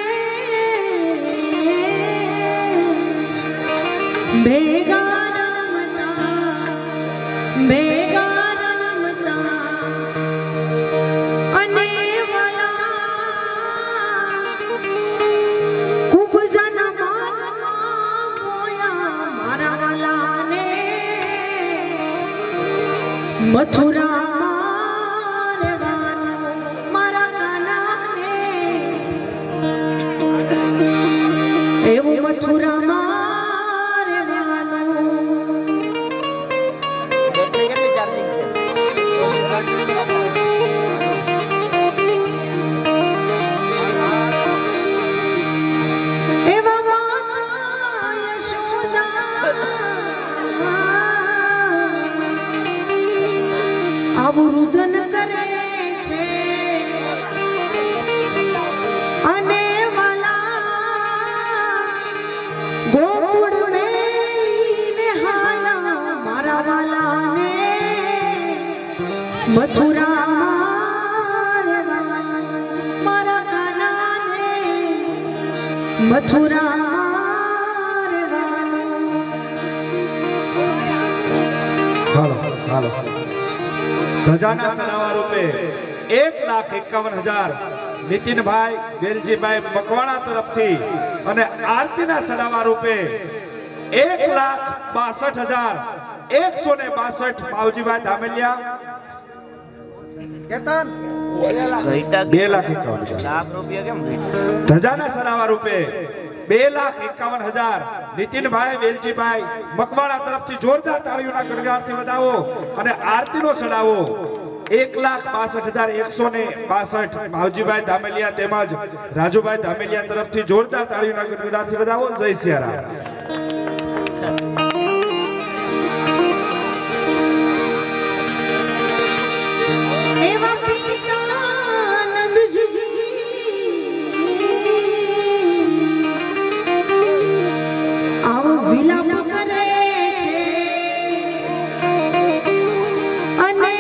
[SPEAKER 1] ભેગા રમતા અને વાલા ખૂબ જના માનમાં મોયા મારા વાલાને મથુરામાં રહેવાનું મારા કાનાને એવું મથુરામાં રહેવાનું. એવા માતા યશોદા આવું રુદન કરે છે અને વાલા ગોળ મેલીને હાલા મારા વાલાને મથુરામાં રહેવાનું મારા કાનાને મથુરામાં રહેવાનું.
[SPEAKER 2] હાલો હાલો ધજાના સડાવા રૂપે 1,51,000 નીતિનભાઈ વેલજીભાઈ મકવાણા તરફથી અને આરતીના સડાવા રૂપે 1,62,162 માવજીભાઈ ધામેલિયા 2,51,000 ધજાના સડાવા રૂપે 2,51,000 નીતિનભાઈ વેલજીભાઈ મકવાણા તરફથી જોરદાર તાળીઓના ગણગાટથી વધાવો. અને આરતીનો સડાવો 1,62,162 માવજીભાઈ ધામેલિયા તેમજ રાજુભાઈ ધામેલિયા તરફથી જોરદાર તાળીઓના ગણગાટથી વધાવો. જય સિયારામ.
[SPEAKER 1] એવા પિતાનંદજી આવો વિલાપ કરે છે અને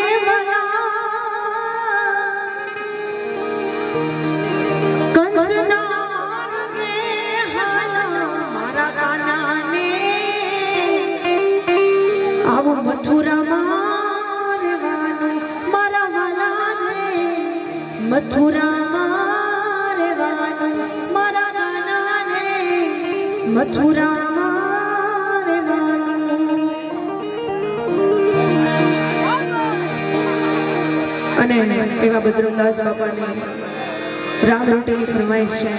[SPEAKER 1] મથુરામાં રહેવાનું મારા વાલાને મથુરામાં રહેવાનું મારા નાનાને મથુરામાં રહેવાનું. અને એવા બજરંગદાસ બાપાની રામ રોટીની ફરમાઈશ છે.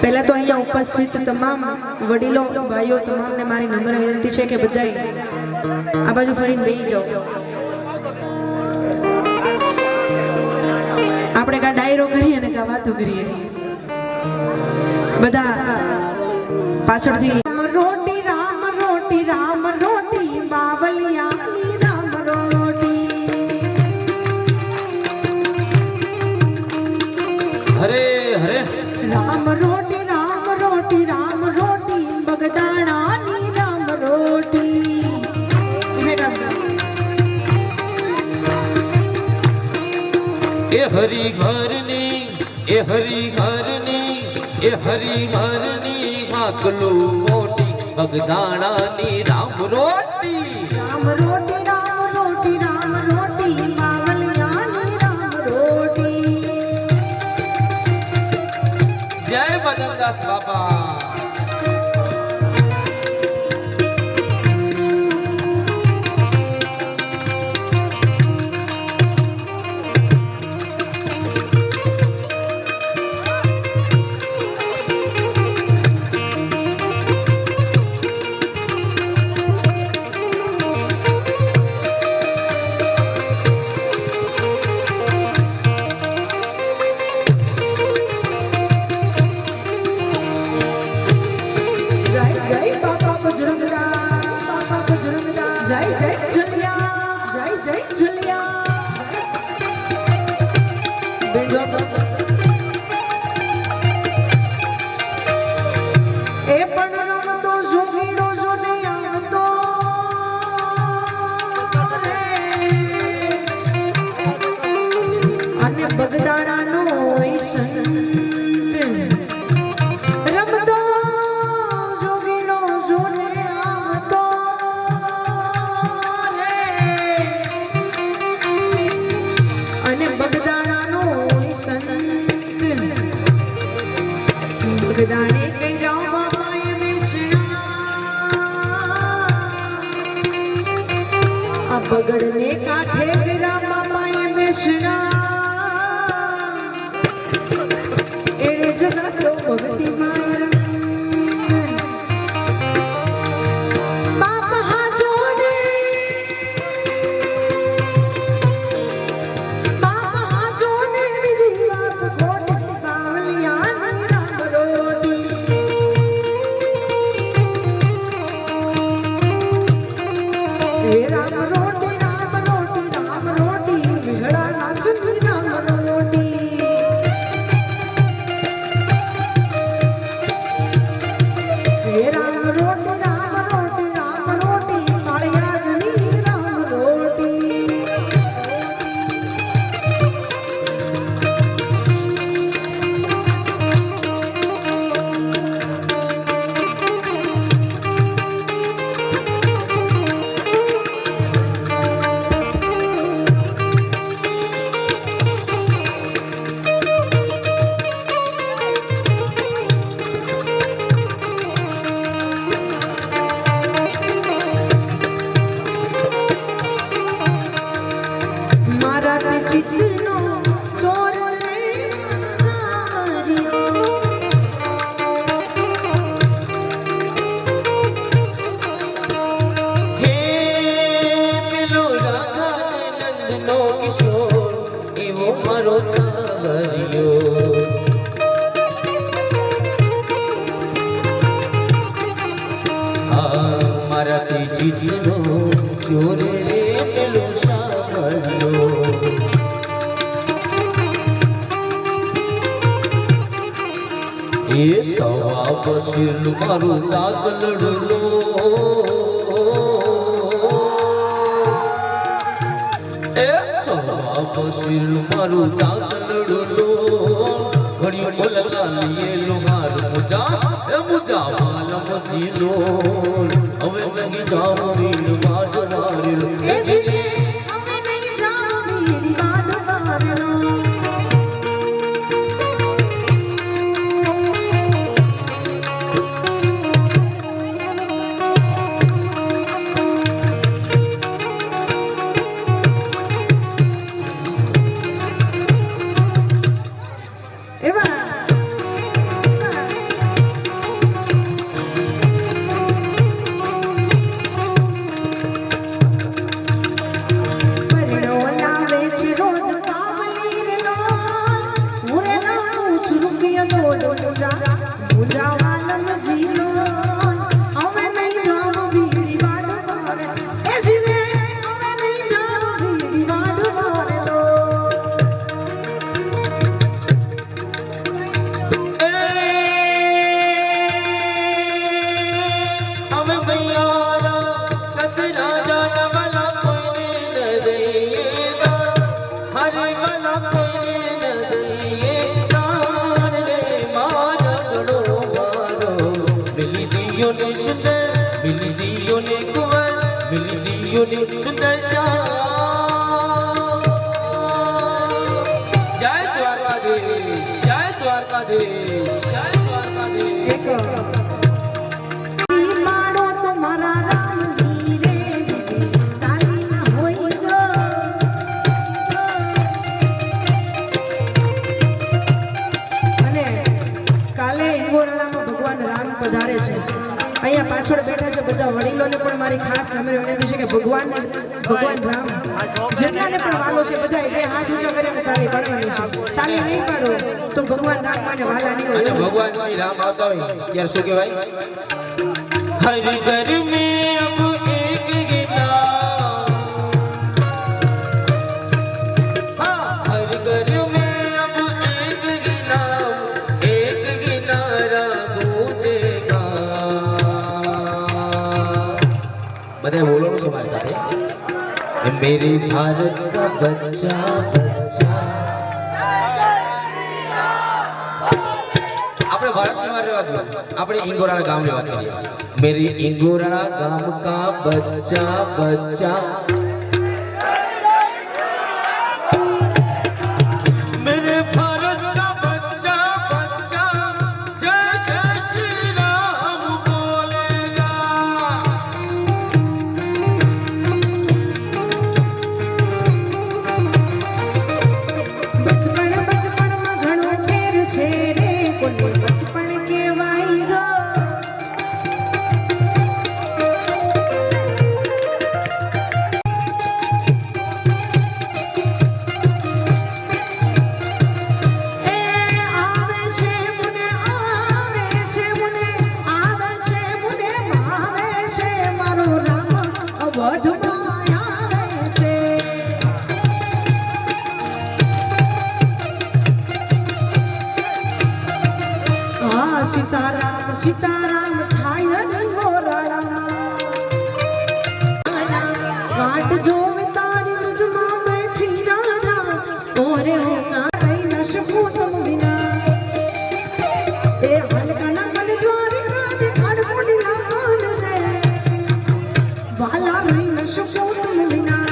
[SPEAKER 1] પહેલા તો અહીંયા ઉપસ્થિત તમામ વડીલો ભાઈઓ તમામને મારી નમ્ર વિનંતી છે કે બધાય આ બાજુ ફરીને બેસી જાઓ. આપણે કા ડાયરો કરીએ ને કા વાતો કરીએ. બધા પાછળથી રોટી રામ રોટી રામ રોટી બાવલિયાની રામ રોટી.
[SPEAKER 3] હરે હરે
[SPEAKER 1] રામ રોટી રામ રોટી રામ રોટી બગદાણાની રામ રોટી.
[SPEAKER 3] એ હરી ઘરની એ હરી ઘરની એ હરી ઘરની હાકલું મોટી બગદાણાની રામ રોટી.
[SPEAKER 1] રામ રોટી રામ રોટી રામ રોટી બાવલિયાની રામ રોટી.
[SPEAKER 3] જય બજરંગદાસ બાપા.
[SPEAKER 1] બગદાણાનો સંત રમતો જોગીનો જોને આવતો રે. અને બગદાણાનો સંત બગદાણે કઈ જાઓ બાપાએ આ બગડને કાંઠે ફેરા બાપાએ બેસણા. ભક્તિ બાપ હાજો ને બીજી વાત ખોટી બાવલિયાની રામ રોટી. હે રામ રોટી રામ રોટી રામ રોટી વિઘડા નાચની રામ રોટી.
[SPEAKER 3] મારાથી જીતનો ચોરે રે પેલો સાંભળ્યો. એ સવા બસીનું મારું દાદલડું લો એ સવા બસીનું મારું દાદલડું લો ઘડિયું બોલતા લીએ લુહાર મુજા એ મુજા માલમ જીલો હવે લગી જાવ વીર વાટ મારેલો
[SPEAKER 1] એ જીને અમે નહીં જાઓ વીરી વાડ મારેલો. માડો તો મારા રામની રે બીજી તાલી ના હોય જો. અને કાલે ઈંગોરાળામાં ભગવાન રામ પધારે છે. અહીંયા પાછળ બેઠા છે બધા વડીલોને પણ મારી ખાસ નમ્ર વિનંતી છે કે ભગવાન રામ જેટલાને પણ વાલો છે બધા બે હાથ ઊંચા કરીને તાળી પાડવાની છે. તાળી નહીં પાડો તો ભગવાન રામ માને વાલા નહીં
[SPEAKER 3] અને
[SPEAKER 1] હોય.
[SPEAKER 3] ભગવાન શ્રી રામ આવતા હોય ત્યારે શું કહેવાય હર ઘર મેં અબ એક ગીતા હા હર ઘર મેં અબ એક ગીનારા ગૂંજેગા બધા બોલો છો મારી સાથે मेरे भारत का बच्चा बच्चा આપણે ભારતની વાત રહેવા દો આપણે ઇંગોરાળા ગામની વાત કરીએ मेरे इंगोराळा गांव का बच्चा बच्चा मेरे भारत का बच्चा बच्चा जय जय श्री राम बोलेगा
[SPEAKER 1] બચપણમાં ઘણો ફેર છે રે કોને બચપણ કહેવાય જો. એ આવે છે મને આવે છે મને આવે છે મને ભાવે છે મારો રામ અવધમાં આવે છે. હા સીતારામ સીતારામ થાય ઇંગોરાળામાં વાટ જોવે તારી રજમાં બેઠી રાજા ઓરે હું કાઈ ન શકું તમ વિના એ હલકના મન દ્વારી રાધે ખડકોડી લાલ રે વાલા રહી ન શકું તમ વિના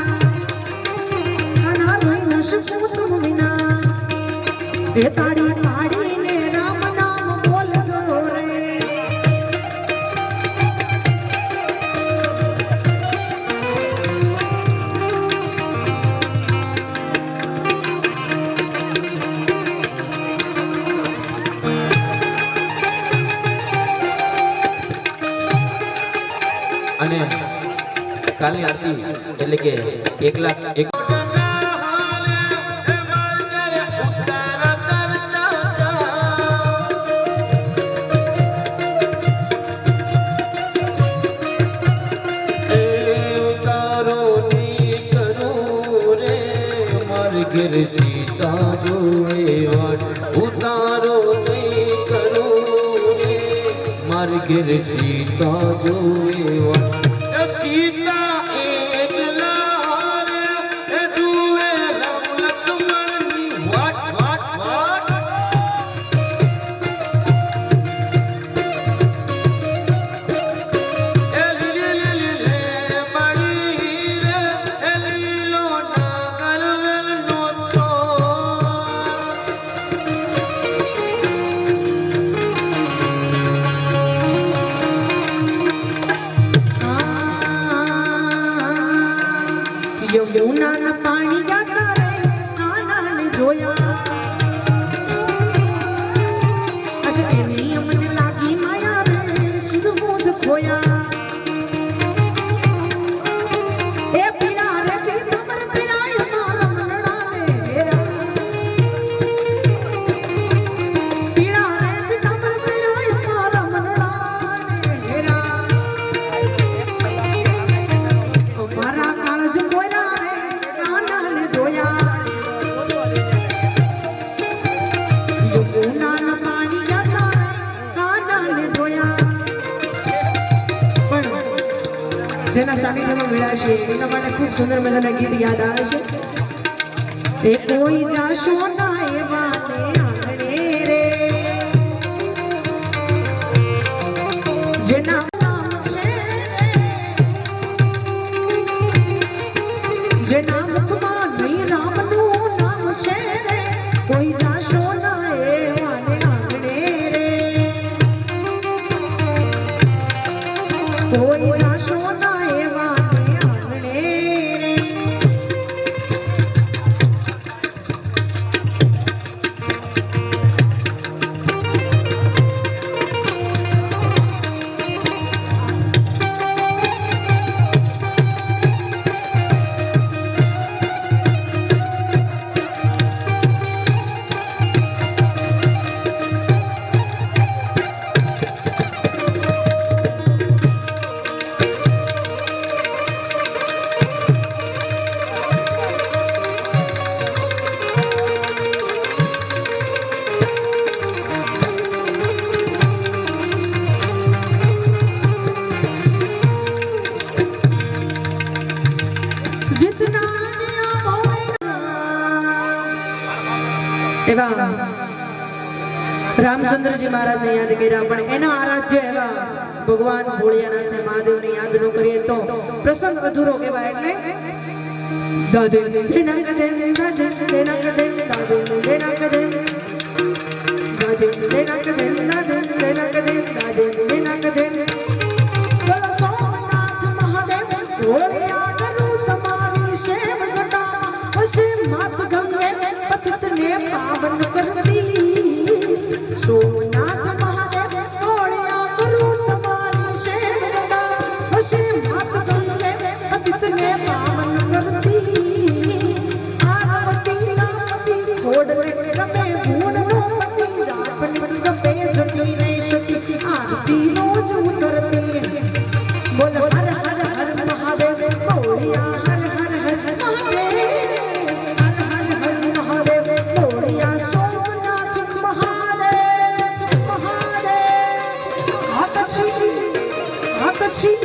[SPEAKER 1] કાના રહી ન શકું તમ વિના એ તારી પાડીને રામ નામ બોલજો રે.
[SPEAKER 3] અને કાલની આરતી એટલે કે 1 લાખ એક ઘેર સીતા જોડે વાટ ઉતારો નહીં કરું ઘેર સીતા જોવે સીતા એકલા રે જુએ રામ લક્ષ્મણની વાટ વાટ વાટ એ લીલી લીલી લે પડી રે એ લીલો નાગરવેલનો છોડ
[SPEAKER 1] યમુનાના પાણી ગાતા રે કાનાને જોયા આજે એની અમને લાગી માયા રે સુધ બોધ ખોયા એ પીડા રે પીતમર પીરાય મારા મનડા રે હેરા પીડા રે પીતમર પીરાય મારા મનડા રે હેરા મારા કાળજ કોયરા રે કાનાને જોયા યમુનાના પાણી ગાતા રે કાનાને જોયા પણ જેના સાનિધ્યમાં મળ્યા છે એના માટે ખૂબ સુંદર મજાના ગીત યાદ આવે છે એ કોઈ જાશો ના એવા ને આંગણે રે જેના નામ છે જેના મુખમાં નહીં રામનું નામ છે રે કોઈ જાશો ના એવા ને આંગણે રે કોઈ જાશો ના એવા ને આંગણે રે जितना दिया एवा रामचंद्रजी महाराज ने याद કર્યા પણ એના આરાધ્ય એવા ભગવાન ભોળિયાનાથ ને મહાદેવને યાદ ન કરીએ તો પ્રસંગ અધૂરો કહેવાય એટલે દાદે દેના કદે દાદે દેના કદે દાદે દેના કદે દાદે દેના કદે દાદે દેના કદે દાદે દેના કદે બોલો સોમનાથ મહાદેવ ભોળિયા કરું તમારી સેવ જટા વસે માત ગંગે પતિત ને પાવન કરતી સોમનાથ મહાદેવ ભોળિયા કરું તમારી સેવ જટા વસે માત ગંગે પતિત ને પાવન કરતી આરતી ના પતિ ઘોડને રમે ભૂણ નો પતિ જાપન ગપે જતી ને સતી આરતી નો જ ઉતરતી બોલ હર હર હર મહાદેવ ભોળિયા હર હર હર મહાદેવ હર હર હર મહાદેવ ભોળિયા સોમનાથ મહાદેવ મહાદેવ આ પછી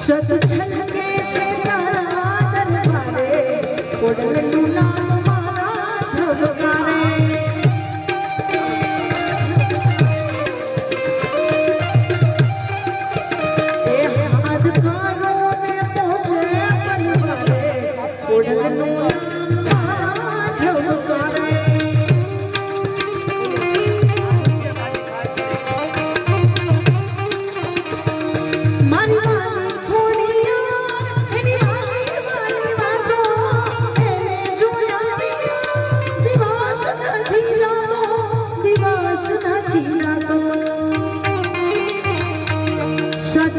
[SPEAKER 1] સત છલકે છે તારા દરબારે કોડલનું નામ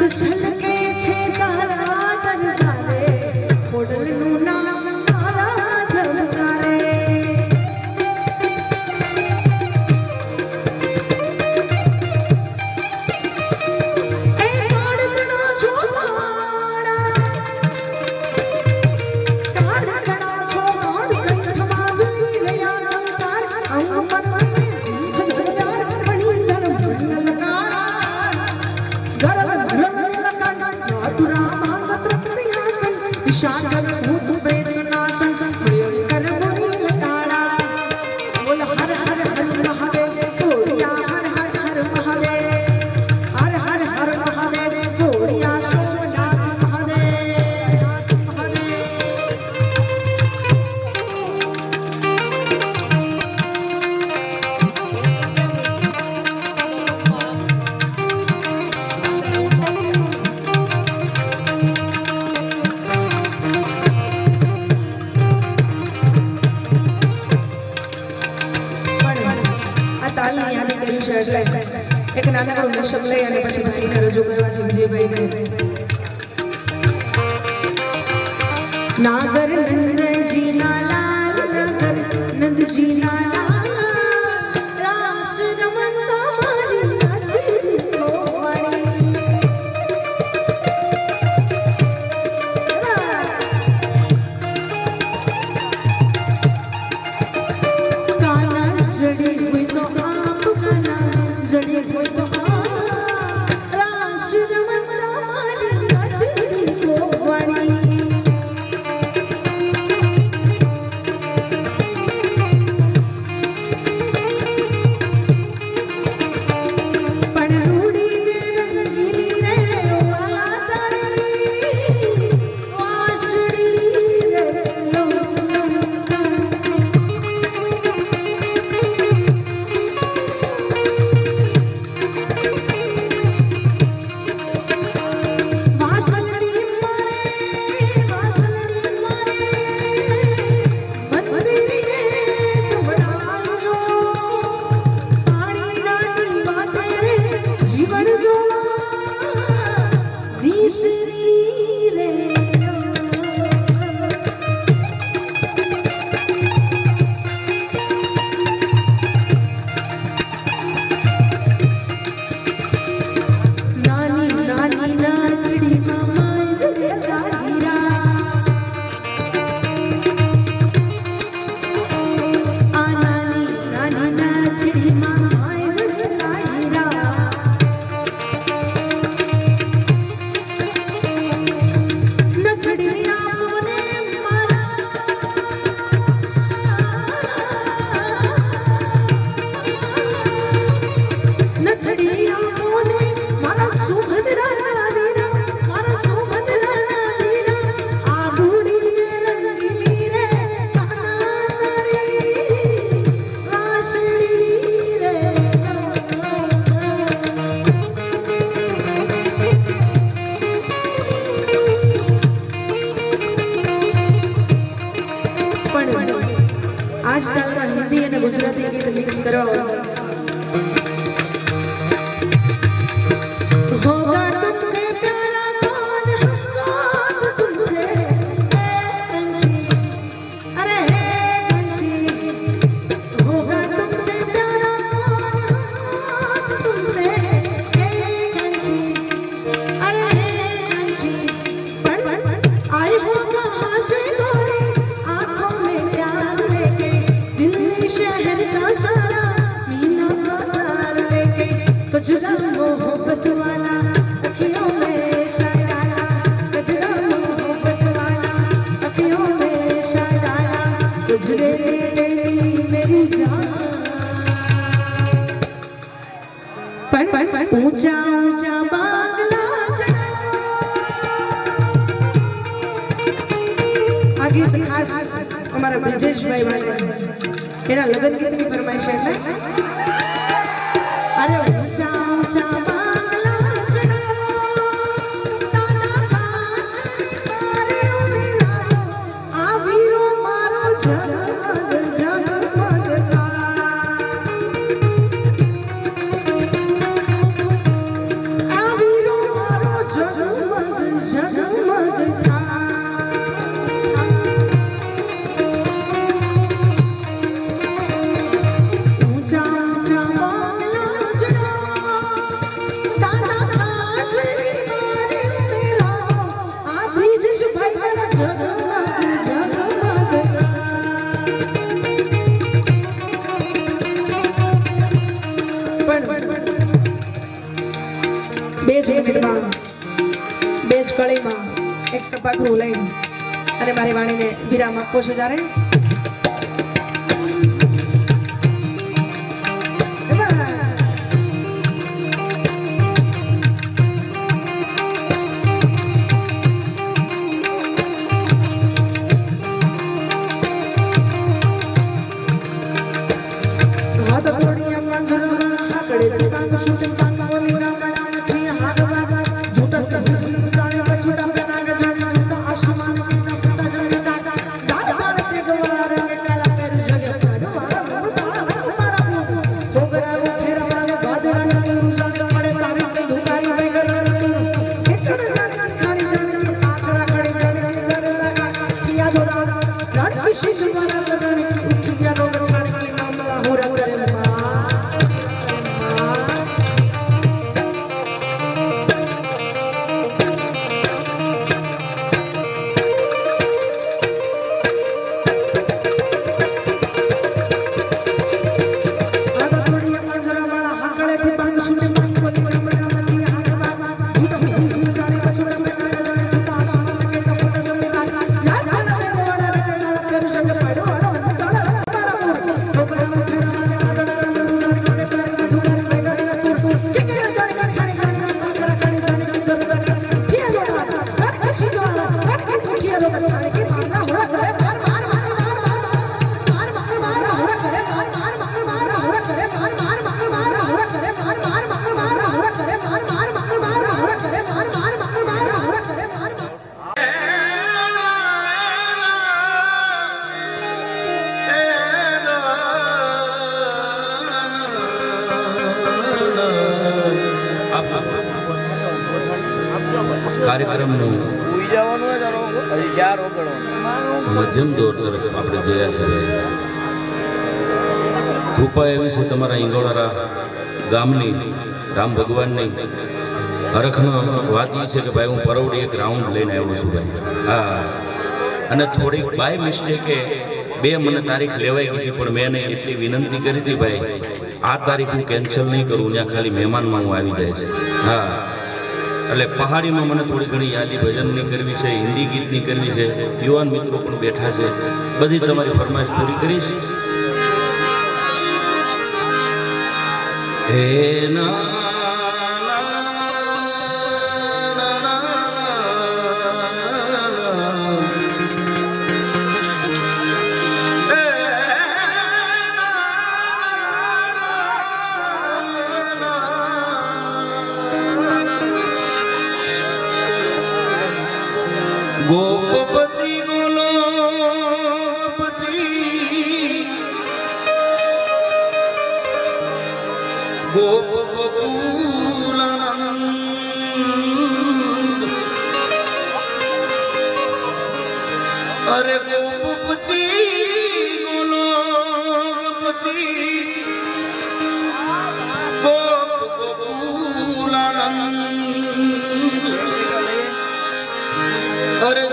[SPEAKER 1] છલકે છે તારા દરબારે ખોડલનું નામ મારા ધબકારે એ કાળકણો છો કાળકણો છો કંઠમાં જોઈ રહ્યા અંકાર અંગ પર शाचन भूत प्रेत नाचन भयंकर बुरी लताड़ा बोल हर हर हर महादेव गोड़िया हर हर हर महादेव हर हर हर महादेव गोड़िया सोमनाथ महादेव એક નાનકડું નશબ લઈ અને પછી ભાઈને રજૂ કરવા છે વિજયભાઈને નાગર નંદજી ના લાલ નાગર નંદજી ના લાલ રાસ રમતા મારી નાચી ગોવાળી કાના જડી હોય તો આપ કાના જડી હોય તો રાસ રમતા મારી નાચી ગોવાળી આજકાલમાં હિન્દી અને ગુજરાતી ગીત મિક્સ કરવા होगा तुमसे प्यारा कौन हमको तो तुमसे कंची अरे कंची होगा तुमसे प्यारा कौन हमको तो तुमसे कंची अरे कंची पण आई हो कहाँ से गोरी आँखों में प्यार लेके दिल्ली शहर का सारा मीना बाजार लेके कजरा मोहब्बत वाला अखियों में शायरा कजरा मोहब्बत वाला अखियों में शायरा गुजरे तेरी मेरी जान पण ऊंचा ऊंचा बांगला चढ़ा આ ગીત ખાસ અમારા બ્રિજેશભાઈ માટે એના લગ્ન ગીતની ફરમાઈશ છે અરે ઊંચા ઊંચા બાંગલા ચડાવો તાના કાચ મારે ઉમેરાવો આ વીરો મારો જગમગ જગમગ આ વીરો મારો મિનિટમાં બે જ કળીમાં એક સપાખરું લઈ અને મારી વાણીને વિરામ આપવો છે ત્યારે
[SPEAKER 3] કાર્યક્રમનું મધ્યમ દોર તરફ આપણે જોયા છે. કૃપા એવી છે તમારા ઈંગોળારા ગામની રામ ભગવાનની હરખનો વાત એ છે કે ભાઈ હું પરવડી એક રાઉન્ડ લઈને આવ્યો છું ભાઈ. હા, અને થોડીક બાય મિસ્ટેકે બે મને તારીખ લેવાઈ ગઈ પણ મેં એને એટલી વિનંતી કરી હતી ભાઈ આ તારીખ હું કેન્સલ નહીં કરું, ત્યાં ખાલી મહેમાનમાં હું આવી જાય છે. હા, એટલે પહાડીમાં મને થોડી ઘણી યાદી ભજનની કરવી છે, હિન્દી ગીતની કરવી છે, યુવાન મિત્રો પણ બેઠા છે, બધી તમારી ફરમાઈશ પૂરી કરીશ. હે ના गोपपति गोलोपति गोपबकुलानंद अरे गोपपति गोलोपति गोपबकुलानंद अरे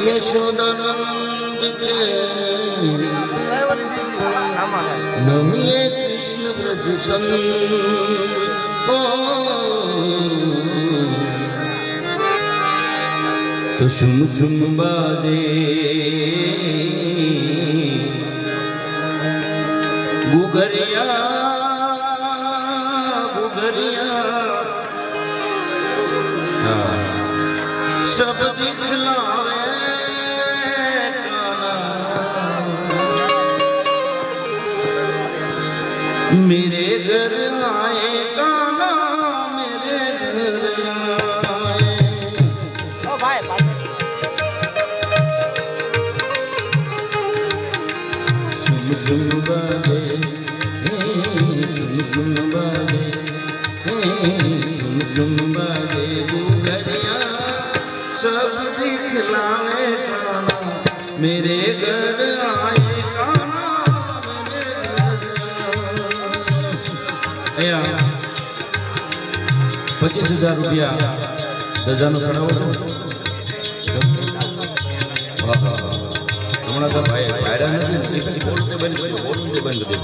[SPEAKER 3] यशोदानंद के नमिए कृष्ण ब्रज संग ओ तो सुन सुन बाजे गुगरिया गुगरिया सब दिखलावे काना मेरे घर आए काना मेरे घर आए. ओ भाई सुन सुन बाजे सुन सुन बाजे सुन सुन बाजे गुगरिया सब दिखलावे काना मेरे घर आए काना मेरे घर. 25,000 રૂપિયા ધજાનો ચડાવો છો. હમણાં તો ભાઈ ભાડા નથી બોલતે બંધ કરી.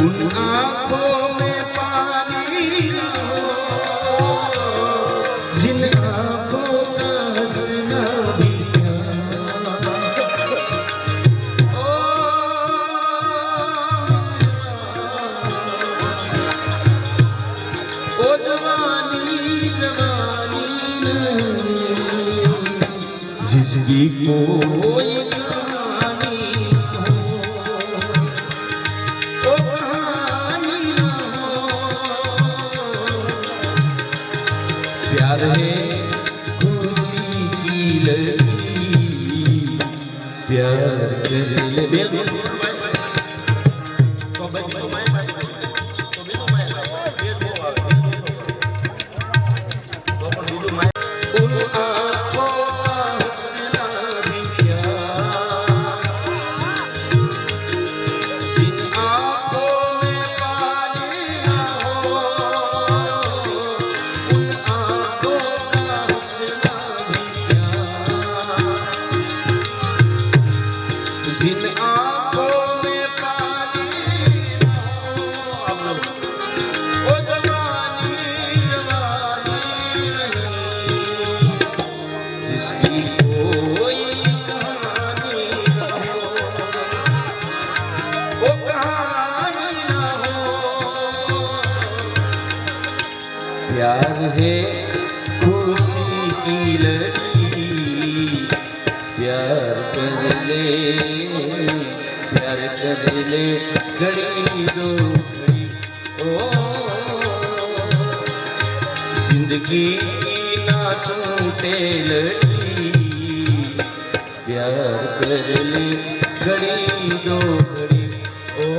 [SPEAKER 3] उन आँखों में पानी ना हो, जिन आँखों का हंसना भी ओ जवानी जवानी नहीं, जिसकी कोई कहानी हो, ओ कहानी ना हो। प्यार है खुशी की लड़की, प्यार कर ले। उन आँखों का हंसना भी प्यार, जिन आँखों में पानी ना हो, उन आँखों का हंसना भी प्यार, जिन आँखों में पानी ना हो। ओ जवानी जवानी नहीं, जिसकी कोई कहानी ना हो, वो कहानी ना हो। प्यार है खुशी की लड़की, प्यार कर ले, प्यार कर ले, घड़ी दो घड़ी ओ, जिंदगी की ना टूटे लड़ी, प्यार कर ले, घड़ी दो घड़ी ओ।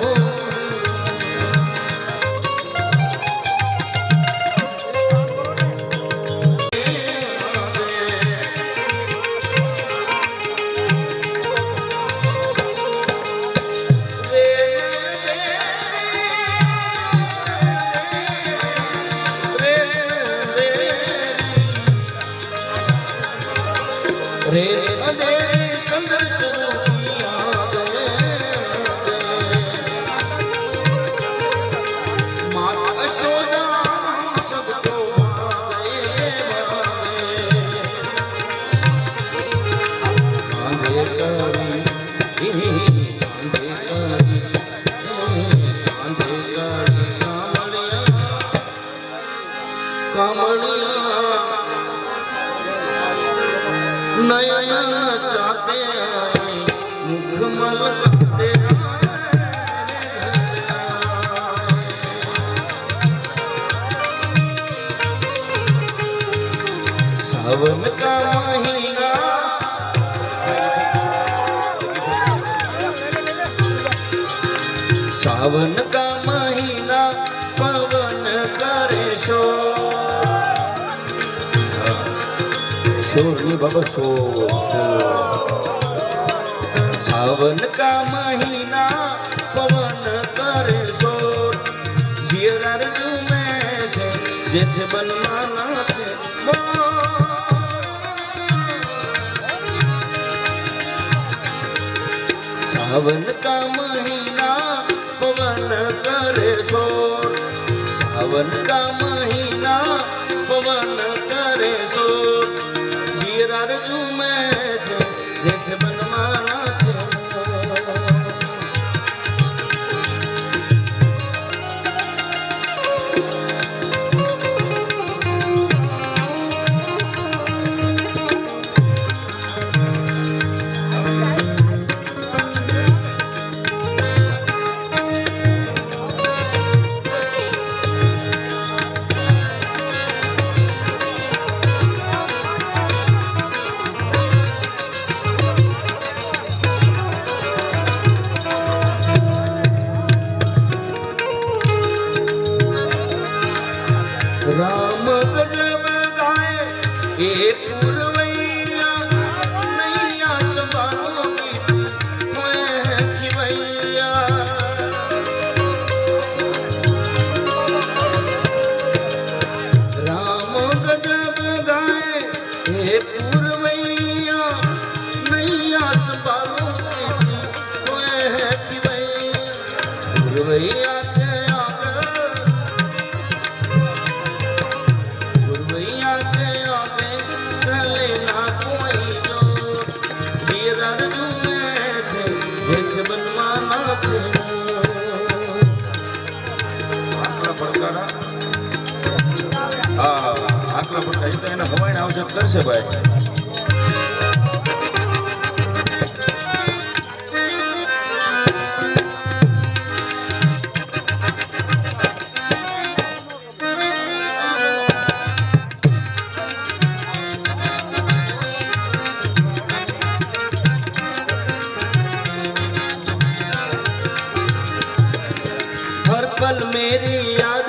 [SPEAKER 3] रे अंधेरे संघर्ष दुनिया माता यशोदा हम सबको कांधे करी, कांधे करी, कांधे करी कामड़िया नयन चाहते आए, मुख मलकते सावन का महीना, सावन का महीना, पवन करे शोर, शोर नहीं बाबा शोर, सावन का महीना, पवन करे शोर, जियरा में से जैसे बनमाना से सावन का महीना, पवन करे शोर, सावन का महीना, पवन करे शोर, जियरा में से जैसे बनमाना से राम गजब गाए ए पुरवैया, नैया संभालो मीठी खोए है खिवैया। राम गजब गाए ए पुरवैया, नैया संभालो मीठी खोए है खिवैया। पुरवैया માવજત કરશે ભાઈ